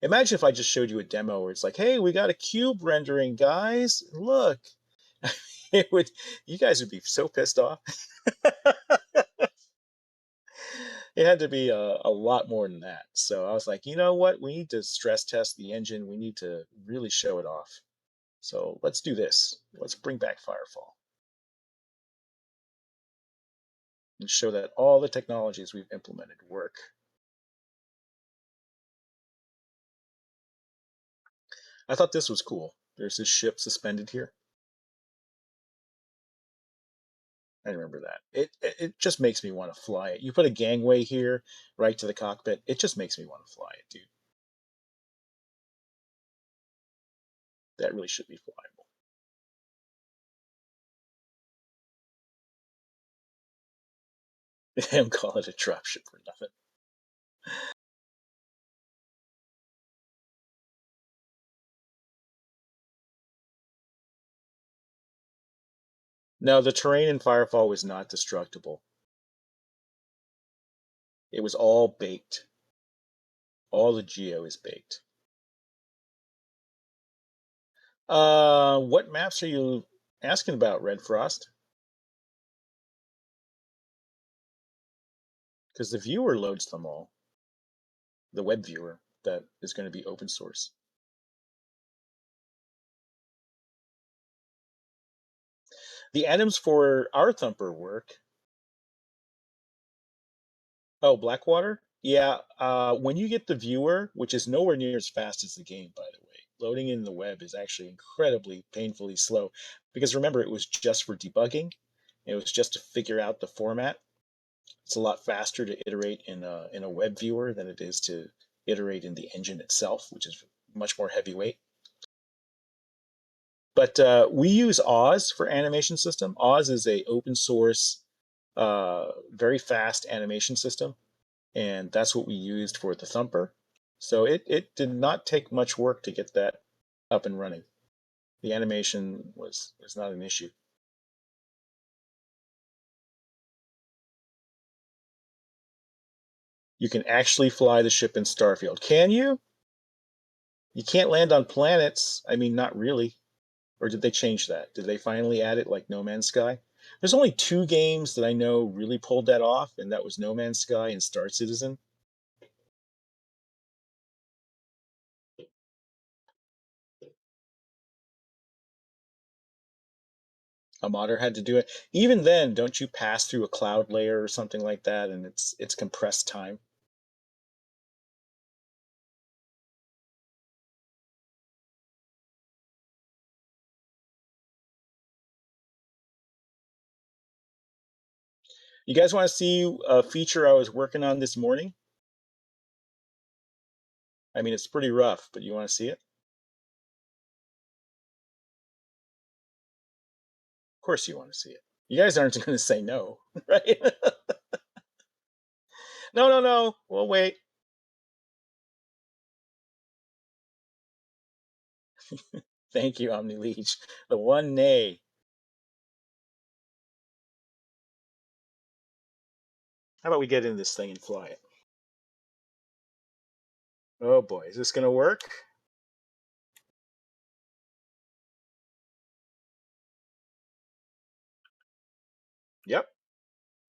imagine if I just showed you a demo where it's like, hey, we got a cube rendering, guys. Look, it would, you guys would be so pissed off. It had to be a lot more than that. So I was like, you know what? We need to stress test the engine. We need to really show it off. So let's do this. Let's bring back Firefall and show that all the technologies we've implemented work. I thought this was cool. There's this ship suspended here. I remember that. It just makes me want to fly it. You put a gangway here, right to the cockpit. It just makes me want to fly it, dude. That really should be flyable. And call it a dropship for nothing. No, the terrain in Firefall was not destructible. It was all baked. All the geo is baked. What maps are you asking about, Red Frost? Because the viewer loads them all. The web viewer that is going to be open source. The items for our Thumper work. Oh, Blackwater? Yeah, when you get the viewer, which is nowhere near as fast as the game, by the way, loading in the web is actually incredibly painfully slow. Because remember, it was just for debugging. It was just to figure out the format. It's a lot faster to iterate in a web viewer than it is to iterate in the engine itself, which is much more heavyweight. But we use Oz for animation system. Oz is a open source, very fast animation system, and that's what we used for the Thumper. So it did not take much work to get that up and running. The animation was not an issue. You can actually fly the ship in Starfield. Can you? You can't land on planets. I mean, not really. Or did they change that? Did they finally add it like No Man's Sky? There's only two games that I know really pulled that off, and that was No Man's Sky and Star Citizen. A modder had to do it. Even then, don't you pass through a cloud layer or something like that, and it's compressed time? You guys want to see a feature I was working on this morning? I mean, it's pretty rough, but you want to see it? Of course you want to see it. You guys aren't going to say no, right? No, no, no. We'll wait. Thank you, Omni Leech. The one nay. How about we get in this thing and fly it? Oh boy, is this going to work? Yep,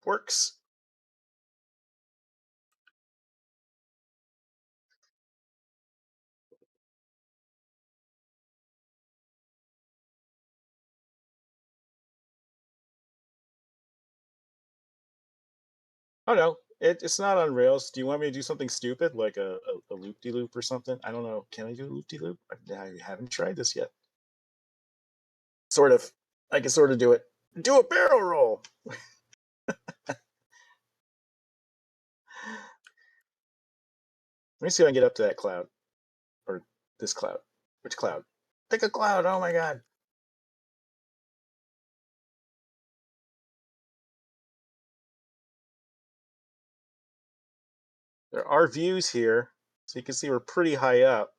works. Oh no, it's not on rails. Do you want me to do something stupid like a loop-de-loop or something? I don't know. Can I do a loop-de-loop? I haven't tried this yet. Sort of. I can sort of do it. Do a barrel roll. Let me see if I can get up to that cloud. Or this cloud. Which cloud? Pick a cloud. Oh my god. There are views here. So you can see we're pretty high up.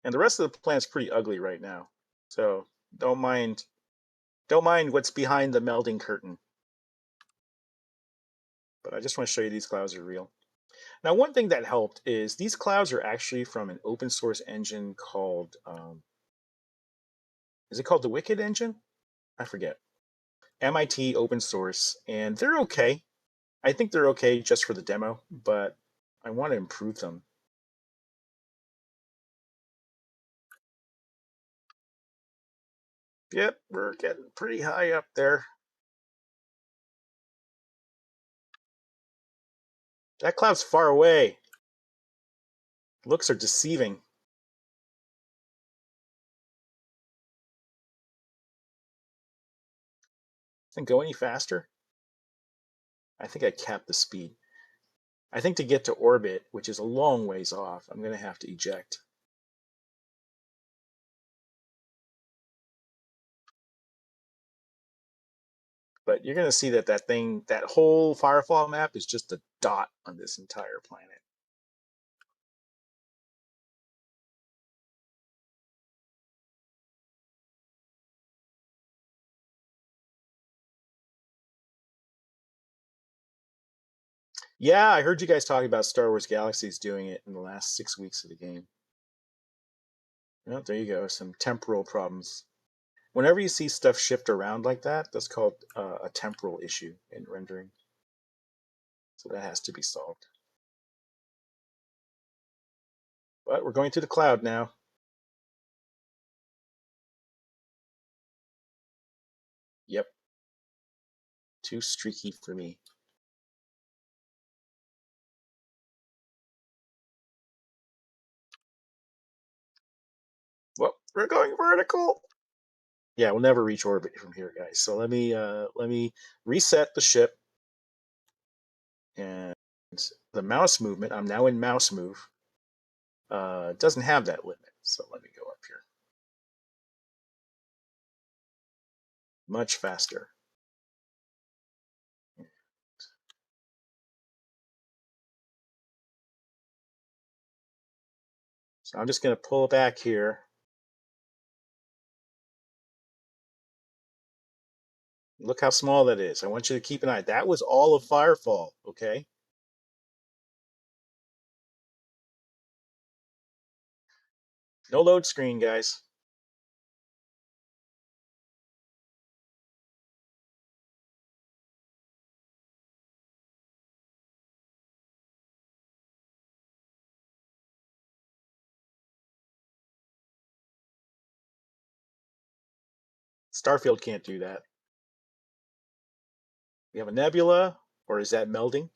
And the rest of the planet's pretty ugly right now. So don't mind what's behind the melding curtain. But I just want to show you these clouds are real. Now, one thing that helped is these clouds are actually from an open source engine called, is it called the Wicked engine? I forget. MIT open source, and they're okay. I think they're okay just for the demo, but I want to improve them. Yep, we're getting pretty high up there. That cloud's far away. Looks are deceiving. Doesn't go any faster. I think I capped the speed. I think to get to orbit, which is a long ways off, I'm going to have to eject. But you're going to see that that whole firefall map is just a dot on this entire planet. Yeah, I heard you guys talking about Star Wars Galaxies doing it in the last 6 weeks of the game. Well, there you go, some temporal problems. Whenever you see stuff shift around like that, that's called a temporal issue in rendering. So that has to be solved. But we're going to the cloud now. Yep, too streaky for me. Well, we're going vertical. Yeah, we'll never reach orbit from here, guys. So let me reset the ship, and the mouse movement. I'm now in mouse move. Doesn't have that limit. So let me go up here. Much faster. So I'm just going to pull back here. Look how small that is. I want you to keep an eye. That was all of Firefall, okay? No load screen, guys. Starfield can't do that. We have a nebula, or is that melding?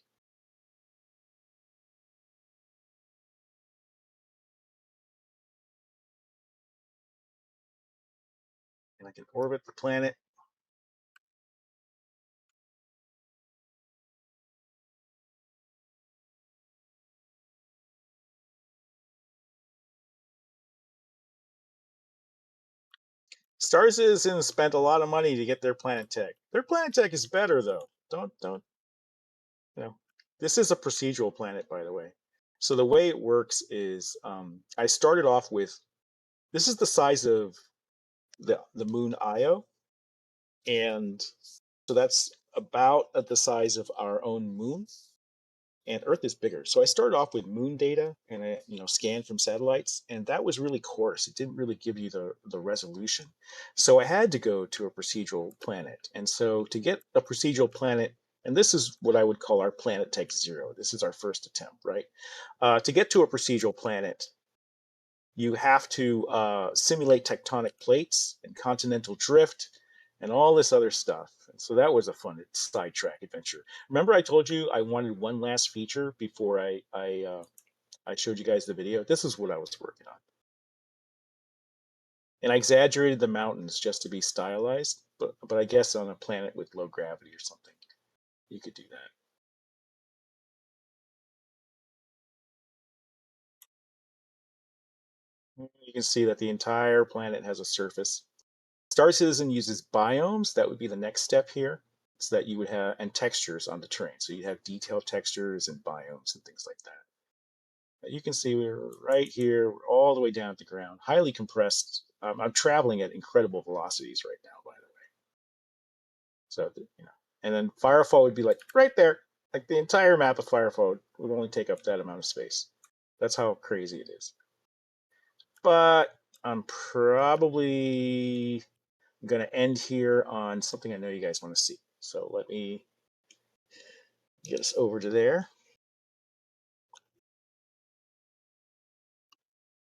And I can orbit the planet. Star Citizen spent a lot of money to get their planet tech. Their planet tech is better though. Don't you know? This is a procedural planet, by the way. So the way it works is, I started off with, this is the size of the moon Io, and so that's about at the size of our own moon. And Earth is bigger. So I started off with moon data and I, scanned from satellites, and that was really coarse. It didn't really give you the resolution. So I had to go to a procedural planet. And so to get a procedural planet, and this is what I would call our planet tech zero. This is our first attempt, right? To get to a procedural planet, you have to simulate tectonic plates and continental drift and all this other stuff. And so that was a fun sidetrack adventure. Remember, I told you I wanted one last feature before I showed you guys the video. This is what I was working on, and I exaggerated the mountains just to be stylized. But I guess on a planet with low gravity or something, you could do that. You can see that the entire planet has a surface. Star Citizen uses biomes. That would be the next step here. So that you would have, and textures on the terrain. So you have detailed textures and biomes and things like that. You can see we're right here, we're all the way down at the ground, highly compressed. I'm traveling at incredible velocities right now, by the way. So, and then Firefall would be like right there. Like the entire map of Firefall would only take up that amount of space. That's how crazy it is. But I'm probably going to end here on something I know you guys want to see. So let me get us over to there.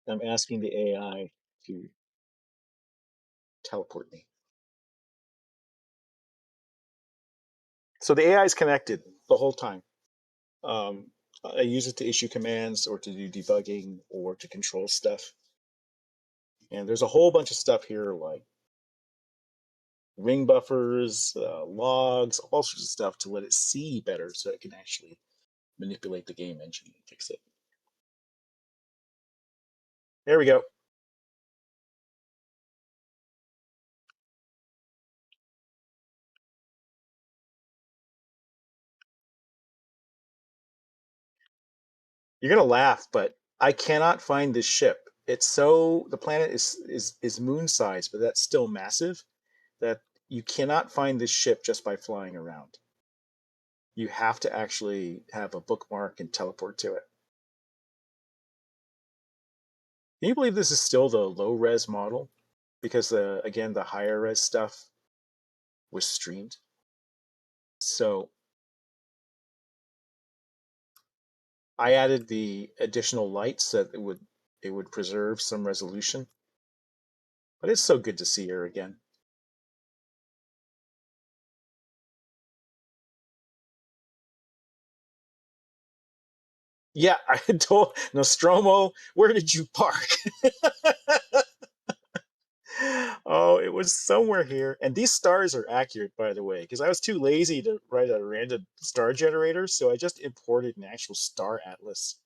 I'm asking the AI to teleport me. So the AI is connected the whole time. I use it to issue commands or to do debugging or to control stuff. And there's a whole bunch of stuff here like ring buffers, logs, all sorts of stuff to let it see better so it can actually manipulate the game engine and fix it. There we go. You're gonna laugh, but I cannot find this ship. It's so, the planet is moon sized, but that's still massive. That you cannot find this ship just by flying around. You have to actually have a bookmark and teleport to it. Can you believe this is still the low res model? Because again, the higher res stuff was streamed. So I added the additional lights so that it would preserve some resolution. But it's so good to see her again. Yeah, I had told Nostromo, where did you park? Oh, it was somewhere here. And these stars are accurate, by the way, because I was too lazy to write a random star generator, so I just imported an actual star atlas.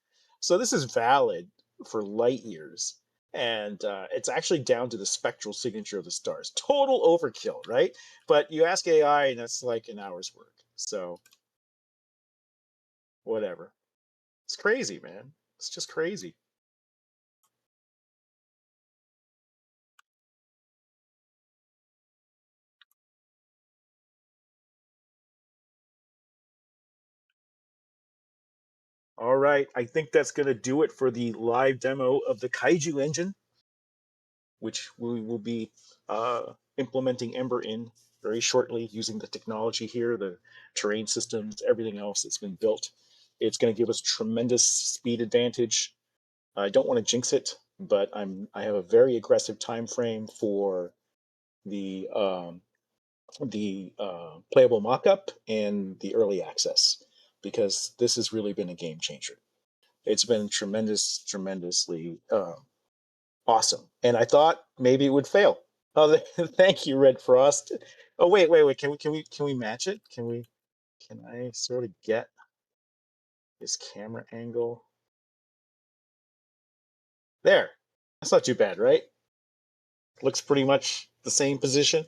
So this is valid for light years, and it's actually down to the spectral signature of the stars. Total overkill, right? But you ask AI, and that's like an hour's work. So whatever. It's crazy, man. It's just crazy. All right, I think that's going to do it for the live demo of the Kaiju engine, which we will be implementing Ember in very shortly using the technology here, the terrain systems, everything else that's been built. It's going to give us tremendous speed advantage. I don't want to jinx it, but I have a very aggressive time frame for the playable mockup and the early access because this has really been a game changer. It's been tremendously awesome. And I thought maybe it would fail. Oh, thank you, Red Frost. Oh, wait. Can we match it? Can I sort of get this camera angle? There. That's not too bad, right? Looks pretty much the same position.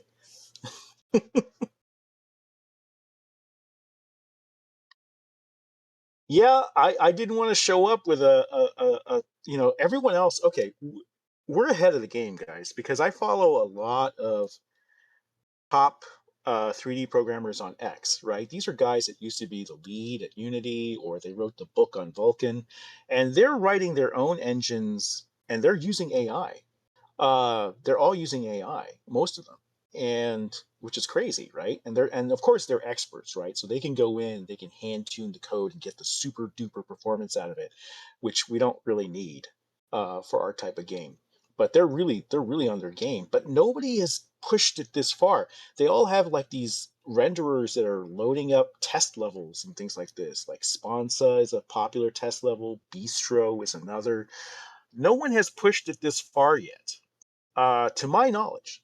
Yeah, I didn't want to show up with everyone else. Okay, we're ahead of the game, guys, because I follow a lot of top 3D programmers on X, right? These are guys that used to be the lead at Unity, or they wrote the book on Vulkan, and they're writing their own engines and they're using AI. They're all using AI, most of them, and which is crazy, right? And of course they're experts, right? So they can go in, they can hand tune the code and get the super duper performance out of it, which we don't really need for our type of game. But they're really on their game. But nobody has pushed it this far. They all have like these renderers that are loading up test levels and things like this. Like Sponsa is a popular test level, Bistro is another. No one has pushed it this far yet to my knowledge.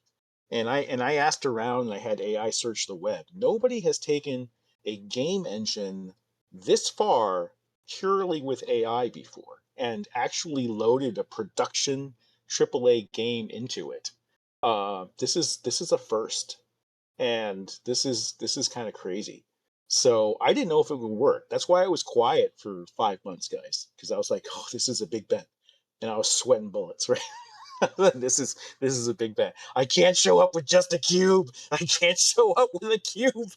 And I asked around and I had AI search the web. Nobody has taken a game engine this far purely with AI before and actually loaded a production AAA game into it. This is a first, and this is kind of crazy. So I didn't know if it would work. That's why I was quiet for 5 months, guys, because I was like, oh, this is a big bet, and I was sweating bullets, right? This is a big bet. I can't show up with just a cube. I can't show up with a cube.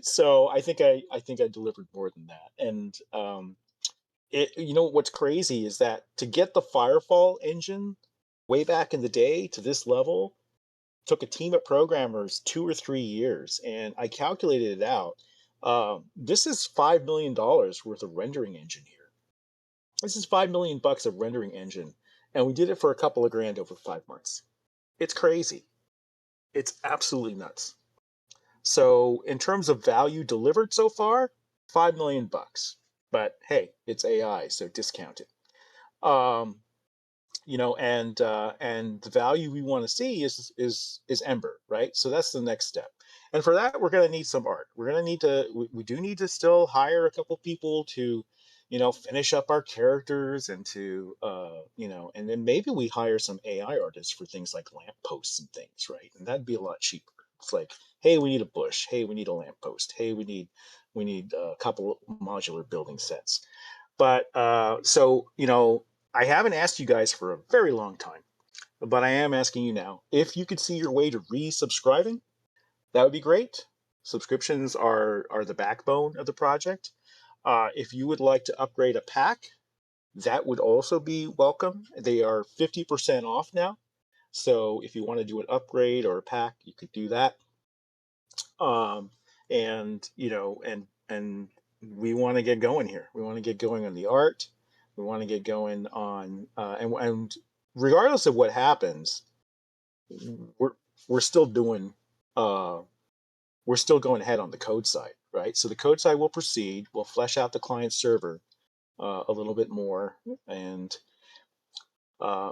So I think I delivered more than that. And what's crazy is that to get the Firefall engine way back in the day to this level took a team of programmers 2 or 3 years, and I calculated it out. This is $5 million worth of rendering engine here. This is 5 million bucks of rendering engine, and we did it for a couple of grand over 5 months. It's crazy. It's absolutely nuts. So in terms of value delivered so far, 5 million bucks. But hey, it's AI, so discount it. Um, and the value we want to see is Ember, right? So that's the next step. And for that, we're going to need some art. We're going to need to we do need to still hire a couple people to finish up our characters and to and then maybe we hire some AI artists for things like lampposts and things, right? And that'd be a lot cheaper. It's like, hey, we need a bush. Hey, we need a lamppost. Hey, we need a couple modular building sets. But I haven't asked you guys for a very long time, but I am asking you now. If you could see your way to resubscribing, that would be great. Subscriptions are the backbone of the project. If you would like to upgrade a pack, that would also be welcome. They are 50% off now. So if you want to do an upgrade or a pack, you could do that. Um, and we want to get going here. We want to get going on the art. We want to get going on and regardless of what happens, we're we're still doing uh, we're still going ahead on the code side, right? So the code side will proceed. We'll flesh out the client server a little bit more, and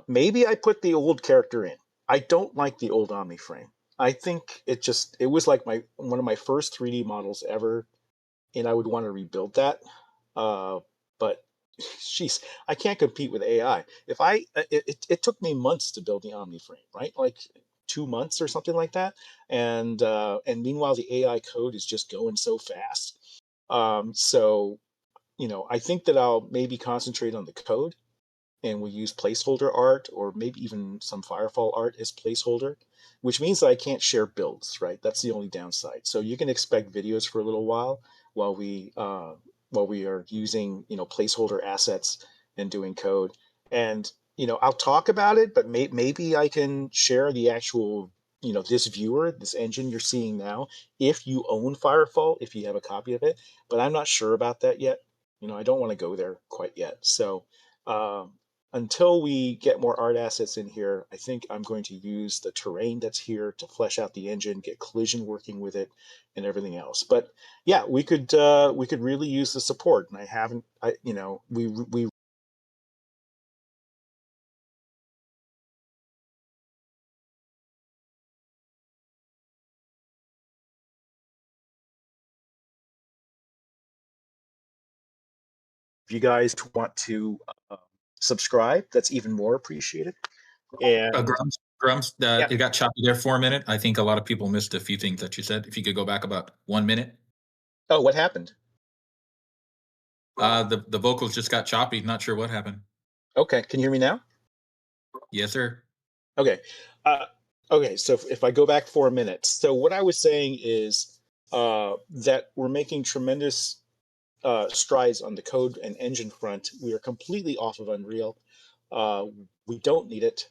maybe I put the old character in. I don't like the old Omni frame. I think it was like my one of my first 3D models ever, and I would want to rebuild that. But jeez, I can't compete with AI. If I it took me months to build the Omni frame, right? Like 2 months or something like that. And meanwhile the AI code is just going so fast. So I think that I'll maybe concentrate on the code, and we use placeholder art or maybe even some Firefall art as placeholder, which means that I can't share builds, right? That's the only downside. So you can expect videos for a little while we uh, while we are using placeholder assets and doing code. And I'll talk about it, but maybe I can share the actual this viewer, this engine you're seeing now, if you own Firefall, if you have a copy of it. But I'm not sure about that yet. I don't want to go there quite yet. So um, until we get more art assets in here, I think I'm going to use the terrain that's here to flesh out the engine, get collision working with it, and everything else. But yeah, we could really use the support, and I haven't, we If you guys want to subscribe, that's even more appreciated. And Grums, yeah. it got choppy there for a minute. I think a lot of people missed a few things that you said. If you could go back about 1 minute. Oh, what happened? The vocals just got choppy. Not sure what happened. Okay, can you hear me now? Yes, sir. Okay. Uh, okay, so if I go back 4 minutes, so what I was saying is that we're making tremendous strides on the code and engine front. We are completely off of Unreal. Uh, we don't need it.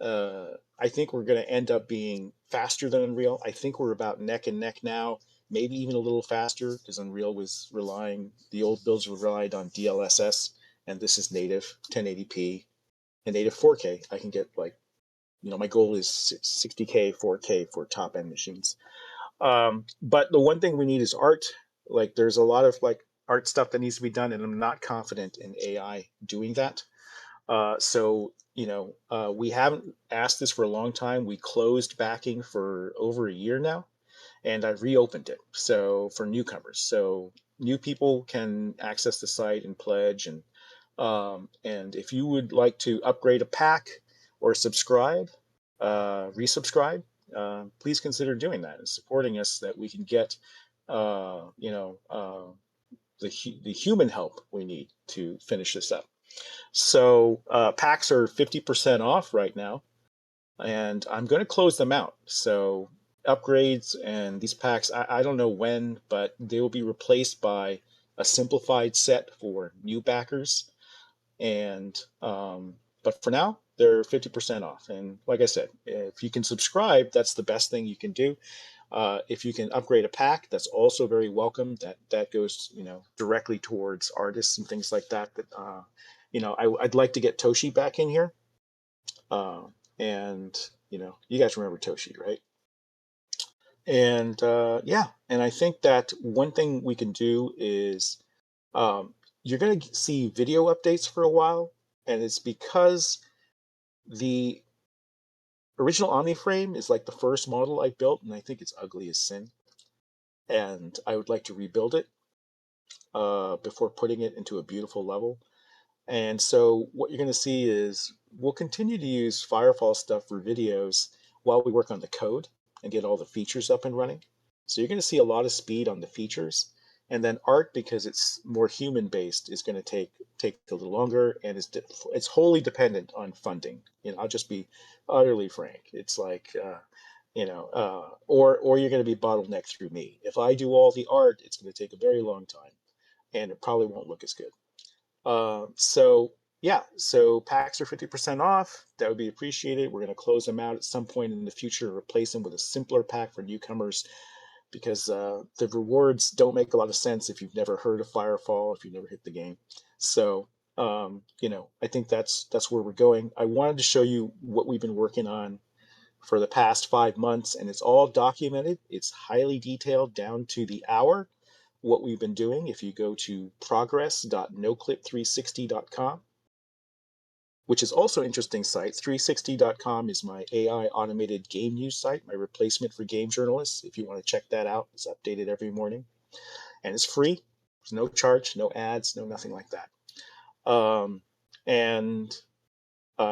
I think we're going to end up being faster than Unreal. I think we're about neck and neck now, maybe even a little faster because Unreal was the old builds were relied on DLSS, and this is native 1080p and native 4K. I can get my goal is 60K, 4K for top end machines. But the one thing we need is art. Like there's a lot of art stuff that needs to be done, and I'm not confident in AI doing that. We haven't asked this for a long time. We closed backing for over a year now, and I've reopened it. So for newcomers, so new people can access the site and pledge. And if you would like to upgrade a pack or subscribe, resubscribe, please consider doing that and supporting us so that we can get, the human help we need to finish this up. So packs are 50% off right now, and I'm going to close them out. So upgrades and these packs, I don't know when, but they will be replaced by a simplified set for new backers. And but for now, they're 50% off. And like I said, if you can subscribe, that's the best thing you can do. If you can upgrade a pack, that's also very welcome. That goes directly towards artists and things like that. I'd like to get Toshi back in here. And you guys remember Toshi, right? And yeah, and I think that one thing we can do is you're going to see video updates for a while, and it's because the original OmniFrame is like the first model I built, and I think it's ugly as sin. And I would like to rebuild it before putting it into a beautiful level. And so what you're going to see is we'll continue to use Firefall stuff for videos while we work on the code and get all the features up and running. So you're going to see a lot of speed on the features. And then art, because it's more human based, is going to take a little longer, and it's wholly dependent on funding. I'll just be utterly frank. It's like or you're going to be bottlenecked through me. If I do all the art, it's going to take a very long time, and it probably won't look as good. So packs are 50% off. That would be appreciated. We're going to close them out at some point in the future, replace them with a simpler pack for newcomers, because the rewards don't make a lot of sense if you've never heard of Firefall, if you've never hit the game. So, I think that's where we're going. I wanted to show you what we've been working on for the past 5 months, and it's all documented. It's highly detailed down to the hour what we've been doing. If you go to progress.noclip360.com, which is also an interesting site. 360.com is my AI automated game news site, my replacement for game journalists. If you want to check that out, it's updated every morning. And it's free. There's no charge, no ads, no nothing like that.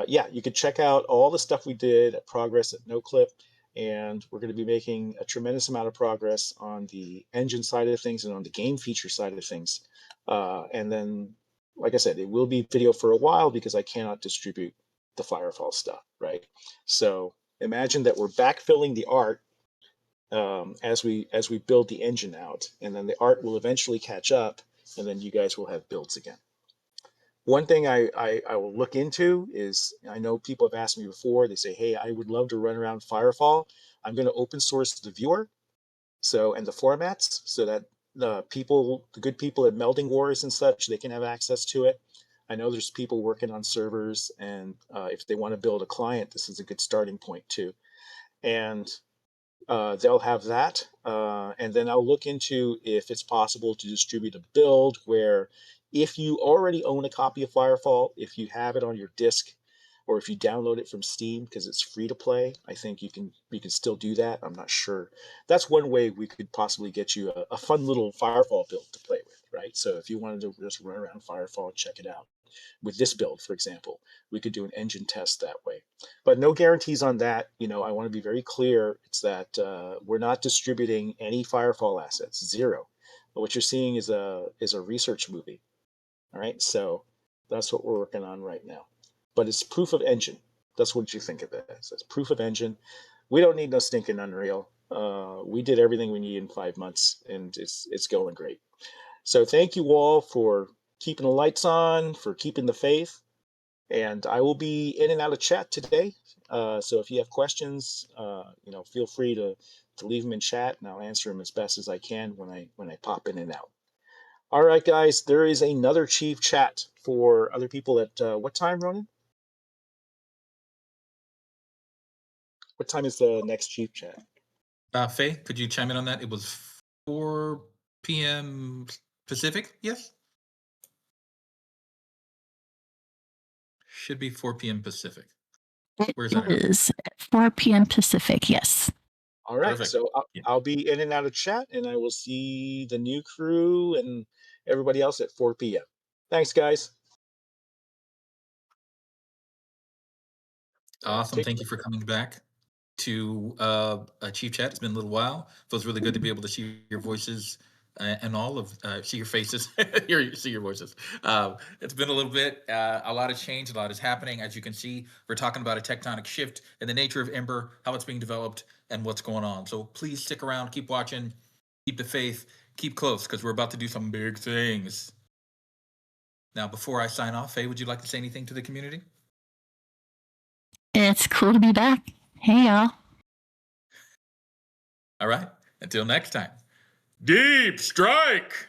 You could check out all the stuff we did at Progress at NoClip. And we're going to be making a tremendous amount of progress on the engine side of things and on the game feature side of things. And then, like I said, it will be video for a while because I cannot distribute the Firefall stuff, right? So imagine that we're backfilling the art as we build the engine out, and then the art will eventually catch up, and then you guys will have builds again. One thing I will look into is, I know people have asked me before, they say, hey, I would love to run around Firefall. I'm going to open source the viewer and the formats so that the good people at Melding Wars and such, they can have access to it. I know there's people working on servers, and if they want to build a client, this is a good starting point too. And they'll have that. And then I'll look into if it's possible to distribute a build where if you already own a copy of Firefall, if you have it on your disk, or if you download it from Steam because it's free to play, I think you can still do that. I'm not sure. That's one way we could possibly get you a fun little Firefall build to play with, right? So if you wanted to just run around Firefall and check it out with this build, for example, we could do an engine test that way. But no guarantees on that. I want to be very clear. It's that we're not distributing any Firefall assets, zero. But what you're seeing is a research movie. All right, so that's what we're working on right now. But it's proof of engine. That's what you think of it as. It's proof of engine. We don't need no stinking Unreal. We did everything we need in 5 months, and it's going great. So thank you all for keeping the lights on, for keeping the faith, and I will be in and out of chat today. So if you have questions, feel free to leave them in chat, and I'll answer them as best as I can when I pop in and out. All right, guys, there is another chief chat for other people at what time, Ronan? What time is the next chief chat? Faye, could you chime in on that? It was 4 p.m. Pacific, yes? Should be 4 p.m. Pacific. Where's that? It is 4 p.m. Pacific, yes. All right, Perfect. so Yeah. I'll be in and out of chat, and I will see the new crew and everybody else at 4 p.m. Thanks, guys. Awesome. Thank you for coming back to Chief Chat. It's been a little while. Feels really good to be able to see your voices and all of see your faces, see your voices. It's been a little bit, a lot of change, a lot is happening. As you can see, we're talking about a tectonic shift in the nature of Ember, how it's being developed, and what's going on. So please stick around, keep watching, keep the faith, keep close, because we're about to do some big things. Now, before I sign off, Faye, would you like to say anything to the community? It's cool to be back. Hey, y'all. All right. Until next time. Deep strike!